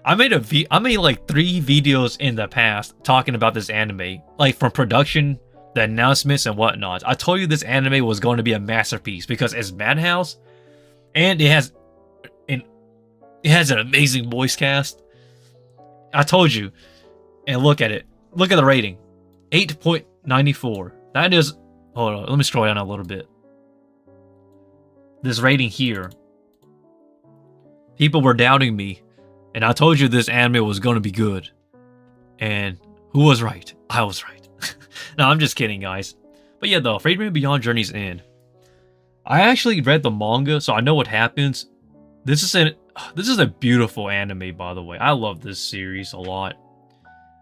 I made like 3 videos in the past talking about this anime. Like from production, the announcements and whatnot. I told you this anime was going to be a masterpiece because it's Madhouse. And it has an amazing voice cast. I told you. And look at it. Look at the rating. 8.94. That is... Hold on, let me scroll down a little bit. This rating here. People were doubting me. And I told you this anime was going to be good. And who was right? I was right. No, I'm just kidding, guys. But yeah, though, Freedom Beyond Journey's End. I actually read the manga, so I know what happens. This is a beautiful anime, by the way. I love this series a lot.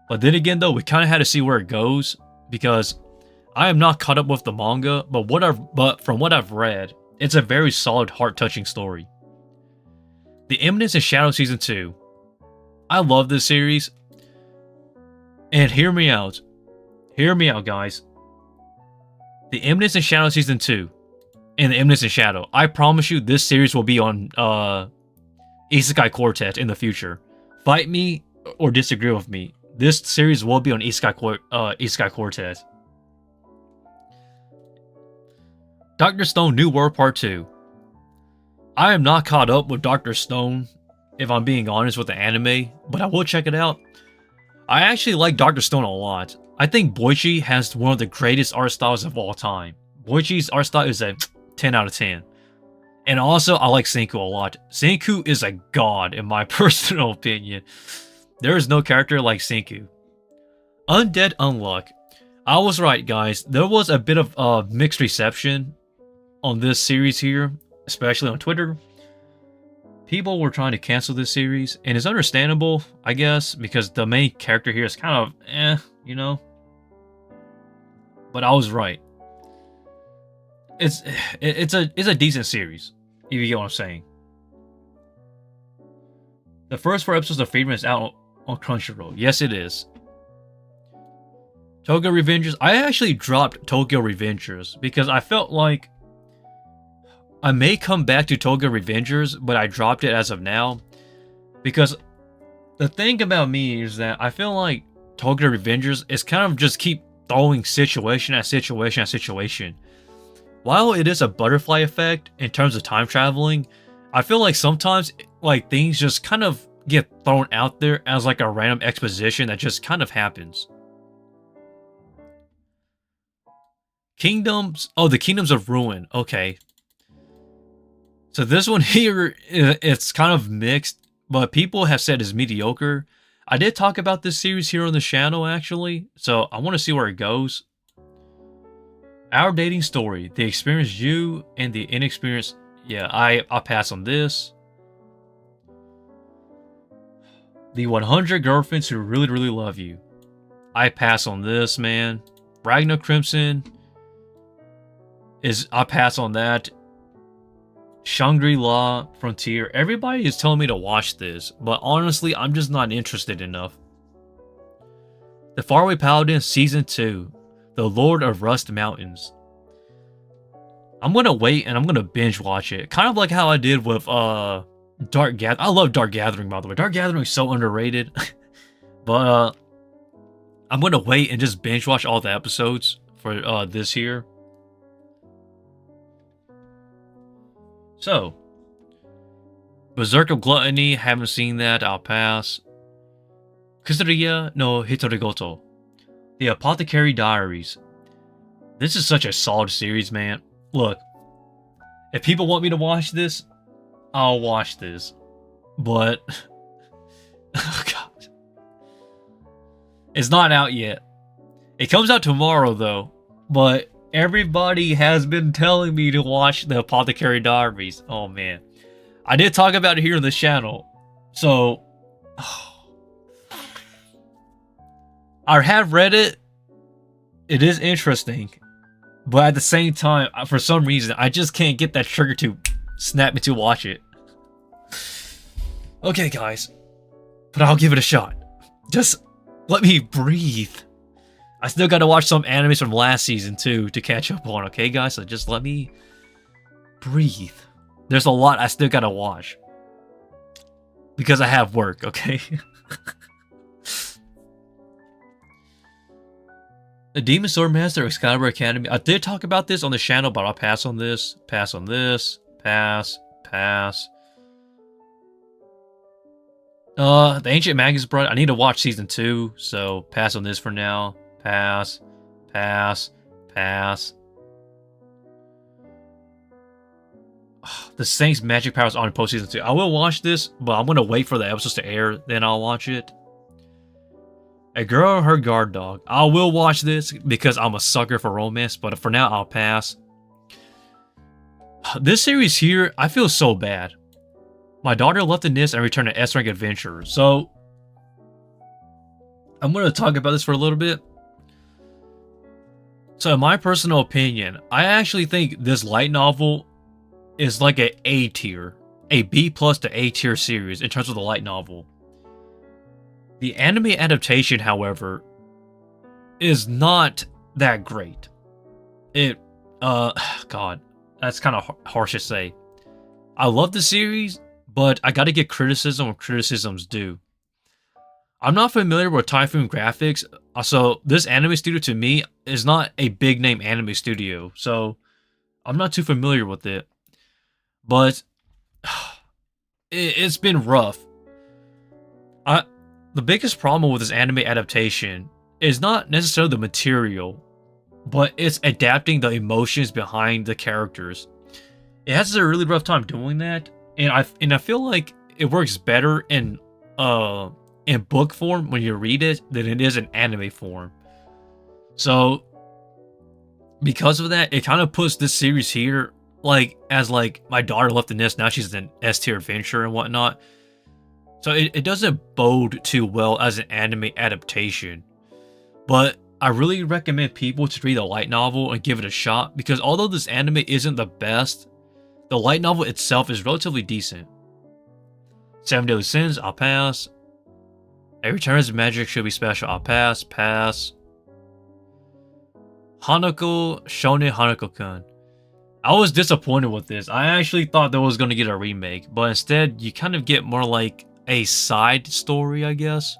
But then again, though, we kind of had to see where it goes. Because I am not caught up with the manga, but from what I've read, it's a very solid, heart-touching story. The Eminence in Shadow Season 2. I love this series. And hear me out. Hear me out, guys. The Eminence in Shadow Season 2. And the Eminence in Shadow. I promise you this series will be on Isekai Quartet in the future. Fight me or disagree with me. This series will be on Isekai Quartet. Dr. Stone New World Part 2. I am not caught up with Dr. Stone, if I'm being honest with the anime, but I will check it out. I actually like Dr. Stone a lot. I think Boichi has one of the greatest art styles of all time. Boichi's art style is a 10 out of 10. And also, I like Senku a lot. Senku is a god, in my personal opinion. There is no character like Senku. Undead Unluck. I was right, guys. There was a bit of mixed reception on this series here, especially on Twitter. People were trying to cancel this series, and it's understandable, I guess, because the main character here is kind of you know. But I was right. It's a decent series, if you get what I'm saying. The first 4 episodes of Freedom is out on Crunchyroll. Yes, it is. Tokyo Revengers. I actually dropped Tokyo Revengers because I felt like I may come back to Toga Revengers, but I dropped it as of now. Because the thing about me is that I feel like Toga Revengers is kind of just keep throwing situation at situation at situation. While it is a butterfly effect in terms of time traveling, I feel like sometimes like things just kind of get thrown out there as like a random exposition that just kind of happens. Kingdoms, oh, the Kingdoms of Ruin. Okay. So this one here, it's kind of mixed, but people have said it's mediocre. I did talk about this series here on the channel actually, so I want to see where it goes. Our dating story, the experienced you and the inexperienced. Yeah, I'll pass on this. The 100 girlfriends who really, really love you. I pass on this, man. Ragnar Crimson I pass on that. Shangri-La Frontier. Everybody is telling me to watch this, but honestly, I'm just not interested enough. The Faraway Paladin Season 2. The Lord of Rust Mountains. I'm gonna wait and I'm gonna binge watch it. Kind of like how I did with Dark Gathering. I love Dark Gathering, by the way. Dark Gathering is so underrated. But I'm gonna wait and just binge watch all the episodes for this year. So, Berserk of Gluttony, haven't seen that, I'll pass. Kusuria no Hitorigoto. The Apothecary Diaries. This is such a solid series, man. Look, if people want me to watch this, I'll watch this. But, oh god. It's not out yet. It comes out tomorrow, though. But everybody has been telling me to watch the Apothecary Diaries. Oh, man. I did talk about it here on the channel. So, I have read it. It is interesting. But at the same time, for some reason, I just can't get that trigger to snap me to watch it. Okay, guys. But I'll give it a shot. Just let me breathe. I still gotta watch some animes from last season, too, to catch up on, okay, guys? So just let me breathe. There's a lot I still gotta watch. Because I have work, okay? The Demon Sword Master Excalibur Academy. I did talk about this on the channel, but I'll pass on this. Pass on this. Pass. Pass. The Ancient Magus Bride. I need to watch season 2, so pass on this for now. Pass. Pass. Pass. The Saints Magic Powers on post season 2. I will watch this, but I'm gonna wait for the episodes to air, then I'll watch it. A Girl and Her Guard Dog. I will watch this because I'm a sucker for romance, but for now, I'll pass. This series here, I feel so bad. My daughter left the NIST and returned to S-Rank Adventurer. So, I'm going to talk about this for a little bit. So, in my personal opinion, I actually think this light novel is like an A tier. A B plus to A tier series in terms of the light novel. The anime adaptation, however, is not that great. God, that's kind of harsh to say. I love the series, but I gotta get criticism when criticism's due. I'm not familiar with Typhoon Graphics, so this anime studio to me is not a big name anime studio, so I'm not too familiar with it. But it's been rough. The biggest problem with this anime adaptation is not necessarily the material, but it's adapting the emotions behind the characters. It has a really rough time doing that, and I feel like it works better in book form when you read it than it is in anime form. So because of that, it kind of puts this series here as my daughter left the nest, now she's an S tier adventure and whatnot. So it doesn't bode too well as an anime adaptation. But I really recommend people to read the light novel and give it a shot, because although this anime isn't the best, the light novel itself is relatively decent. 7 Deadly Sins, I'll pass. A Returns of Magic should be special, I'll pass. Pass. Hanako Shonen Hanako-kun. I was disappointed with this. I actually thought they was gonna get a remake, but instead you kind of get more like a side story, I guess.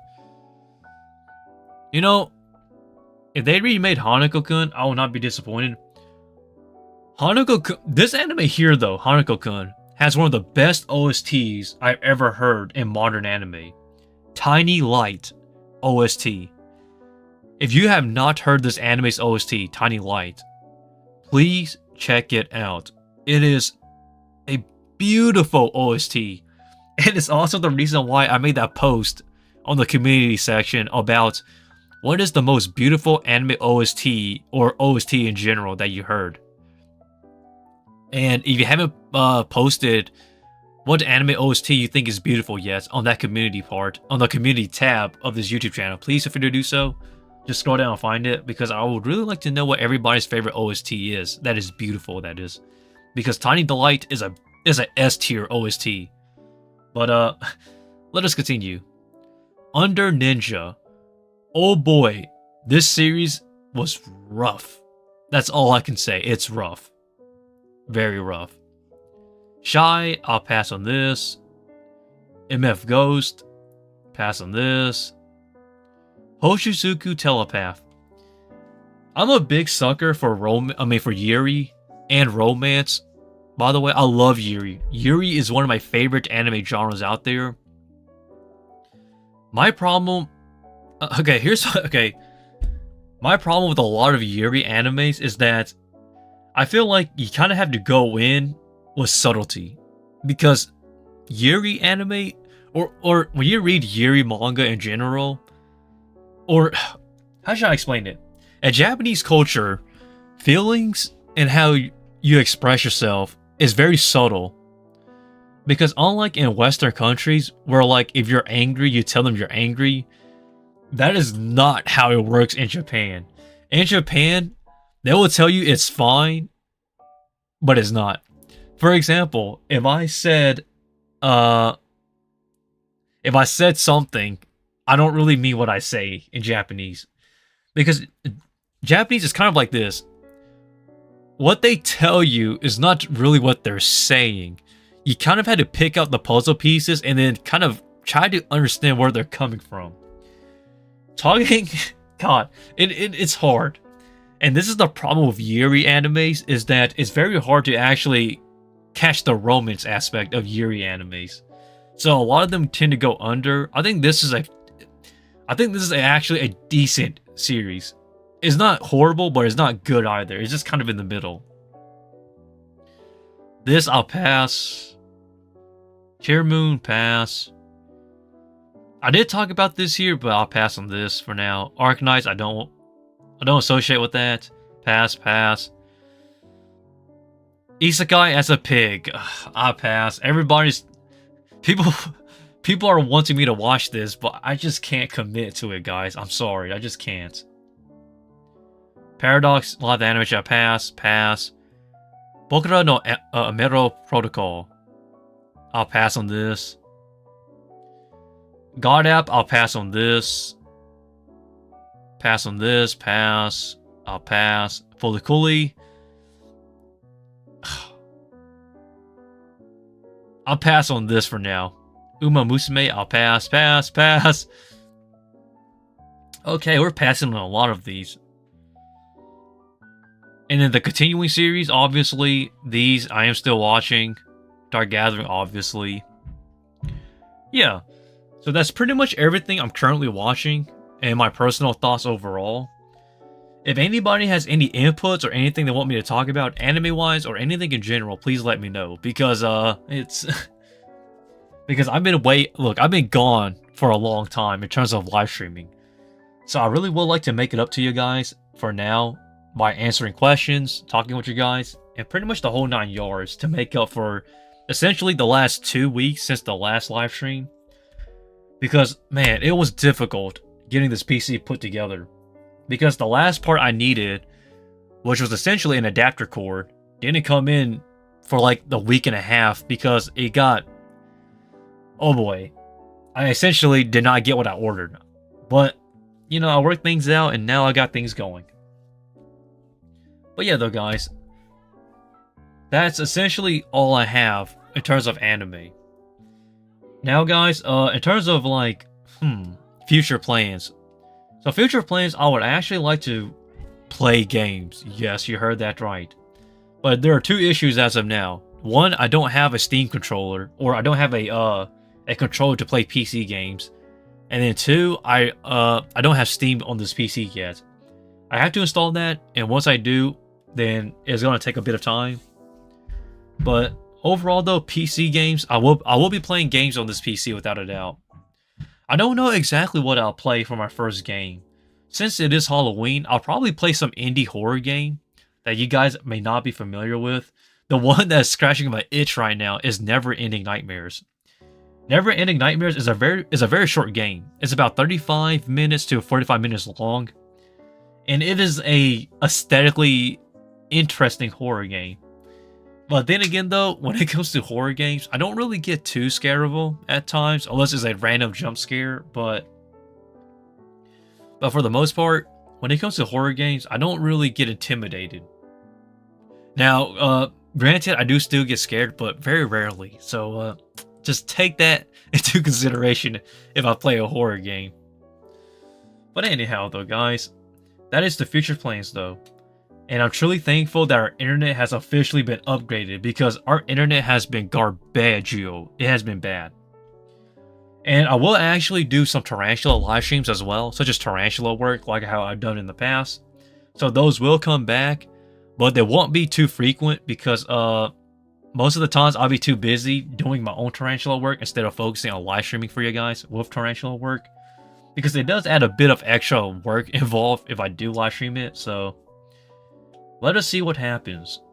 You know, if they remade Hanako-kun, I will not be disappointed. Hanako-kun, this anime here though, Hanako-kun, has one of the best OSTs I've ever heard in modern anime. Tiny Light OST. If you have not heard this anime's OST, Tiny Light, please check it out. It is a beautiful OST. And it's also the reason why I made that post on the community section about what is the most beautiful anime OST or OST in general that you heard. And if you haven't posted what anime OST you think is beautiful yet on that community part, on the community tab of this YouTube channel, please feel free to do so. Just scroll down and find it, because I would really like to know what everybody's favorite OST is. That is beautiful, that is. Because Tiny Delight is a S tier OST. But let us continue. Under Ninja. Oh boy, this series was rough. That's all I can say. It's rough. Very rough. Shy, I'll pass on this. MF Ghost, pass on this. Hoshizuku Telepath. I'm a big sucker for for Yuri and romance. By the way, I love Yuri. Yuri is one of my favorite anime genres out there. My problem... Okay. My problem with a lot of Yuri animes is that I feel like you kind of have to go in with subtlety. Because Yuri anime, or when you read Yuri manga in general, or how should I explain it? In Japanese culture, feelings and how you express yourself is very subtle. Because unlike in Western countries, where like if you're angry, you tell them you're angry, that is not how it works in Japan. In Japan, they will tell you it's fine, but it's not. For example, if I said something, I don't really mean what I say in Japanese. Because Japanese is kind of like this. What they tell you is not really what they're saying. You kind of had to pick out the puzzle pieces and then kind of try to understand where they're coming from. Talking, God, it's hard. And this is the problem with Yuri animes, is that it's very hard to actually catch the romance aspect of Yuri animes. So a lot of them tend to go under. I think this is actually a decent series. It's not horrible, but it's not good either. It's just kind of in the middle. This I'll pass. Cheer Moon, pass. I did talk about this here, but I'll pass on this for now. Arknights, I don't associate with that. Pass. Isekai as a pig. Ugh, I'll pass. People are wanting me to watch this, but I just can't commit to it, guys. I'm sorry, I just can't. Paradox, live animation, pass. Bokura no Amero Protocol. I'll pass on this. God app, I'll pass on this. Pass on this, pass. I'll pass. Fully Cooley. I'll pass on this for now. Uma Musume, I'll pass. Okay, we're passing on a lot of these. And then the continuing series, obviously, these I am still watching. Dark Gathering, obviously. Yeah, so that's pretty much everything I'm currently watching and my personal thoughts overall. If anybody has any inputs or anything they want me to talk about anime-wise or anything in general, please let me know. Because, it's... because I've been gone for a long time in terms of live streaming. So I really would like to make it up to you guys for now by answering questions, talking with you guys, and pretty much the whole 9 yards to make up for essentially the last 2 weeks since the last live stream. Because, man, it was difficult getting this PC put together. Because the last part I needed, which was essentially an adapter cord, didn't come in for like the week and a half because it got... Oh boy. I essentially did not get what I ordered. But, you know, I worked things out and now I got things going. But yeah, though, guys. that's essentially all I have in terms of anime. Now, guys, in terms of like, future plans. So, future plans, I would actually like to play games. Yes, you heard that right. But there are two issues as of now. One, I don't have a Steam controller, or I don't have a controller to play PC games. And then two, I don't have Steam on this PC yet. I have to install that, and once I do, then it's gonna take a bit of time. But overall, though, PC games, I will be playing games on this PC without a doubt. I don't know exactly what I'll play for my first game. Since it is Halloween, I'll probably play some indie horror game that you guys may not be familiar with. The one that's scratching my itch right now is Never Ending Nightmares. Never Ending Nightmares is a very short game. It's about 35 minutes to 45 minutes long, and it is a aesthetically interesting horror game. But then again, though, when it comes to horror games, I don't really get too scared of them at times, unless it's a random jump scare. But for the most part, when it comes to horror games, I don't really get intimidated. Now, granted, I do still get scared, but very rarely. So just take that into consideration if I play a horror game. But anyhow, though, guys, that is the future plans, though. And I'm truly thankful that our internet has officially been upgraded, because our internet has been garbaggio. It has been bad. And I will actually do some Tarantula live streams as well, such as Tarantula work, like how I've done in the past. So those will come back, but they won't be too frequent, because most of the times I'll be too busy doing my own Tarantula work instead of focusing on live streaming for you guys with Tarantula work. Because it does add a bit of extra work involved if I do live stream it, so let us see what happens.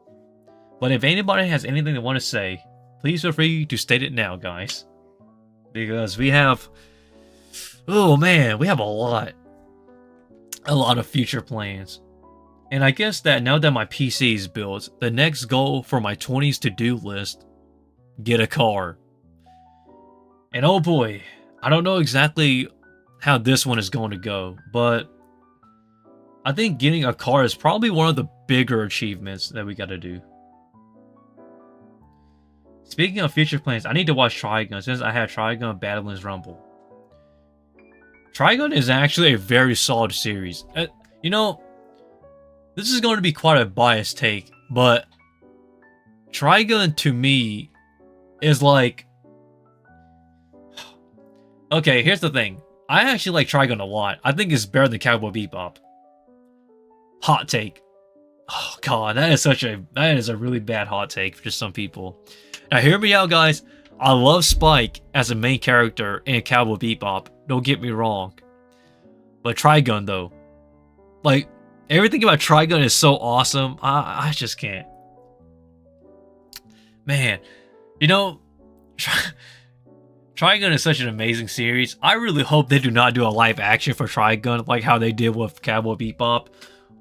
But if anybody has anything they want to say, please feel free to state it now, guys. Because we have... oh man, we have a lot of future plans. And I guess that now that my PC is built, the next goal for my 20s to-do list, get a car. And oh boy, I don't know exactly how this one is going to go, but I think getting a car is probably one of the bigger achievements that we gotta do. Speaking of future plans, I need to watch Trigun since I had Trigun Badlands Rumble. Trigun is actually a very solid series. You know, this is going to be quite a biased take, but Trigun to me is like... okay, here's the thing. I actually like Trigun a lot. I think it's better than Cowboy Bebop. Hot take. Oh god, that is a really bad hot take for just some people. Now hear me out, guys. I love Spike as a main character in Cowboy Bebop. Don't get me wrong. But Trigun though, like everything about Trigun is so awesome. I just can't. Man, you know, Trigun is such an amazing series. I really hope they do not do a live action for Trigun like how they did with Cowboy Bebop.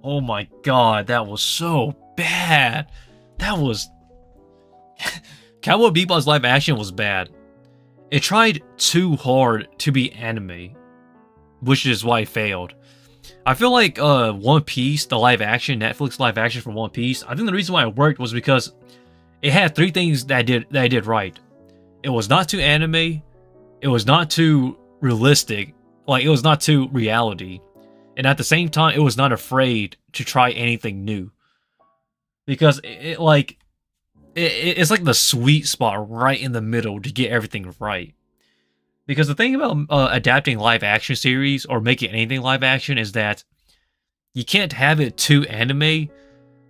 Oh my god, that was so bad. That was... Cowboy Bebop's live action was bad. It tried too hard to be anime, which is why it failed. I feel like One Piece, the live action, Netflix live action for One Piece, I think the reason why it worked was because it had three things that I did right. It was not too anime, it was not too realistic, like it was not too reality, and at the same time, it was not afraid to try anything new. Because it's like the sweet spot right in the middle to get everything right. Because the thing about adapting live action series or making anything live action is that you can't have it too anime,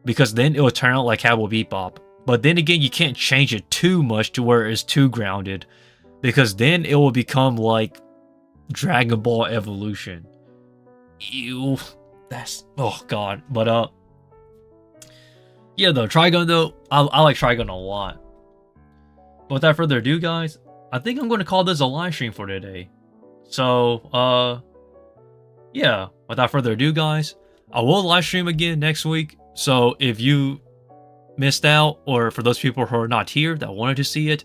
because then it will turn out like Cowboy Bebop. But then again, you can't change it too much to where it's too grounded, because then it will become like Dragon Ball Evolution. Ew, that's... oh god. But yeah, though, Trigun though, I like Trigun a lot. But without further ado, guys, I think I'm going to call this a live stream for today. So, yeah, without further ado, guys, I will live stream again next week. So if you missed out, or for those people who are not here that wanted to see it,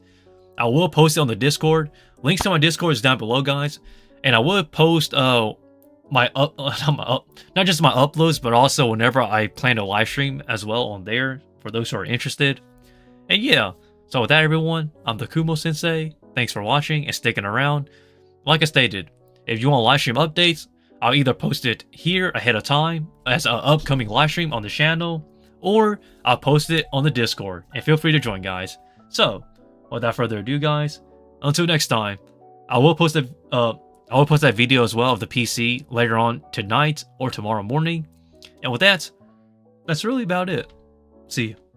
I will post it on the Discord. Links to my Discord is down below, guys. And I will post not just my uploads, but also whenever I plan to live stream as well on there, for those who are interested. And yeah, so with that everyone, I'm the Kumo Sensei. Thanks for watching and sticking around. Like I stated, if you want live stream updates, I'll either post it here ahead of time as an upcoming live stream on the channel, or I'll post it on the Discord, and feel free to join, guys. So, without further ado, guys, until next time, I will post that video as well of the PC later on tonight or tomorrow morning. And with that, that's really about it. See you.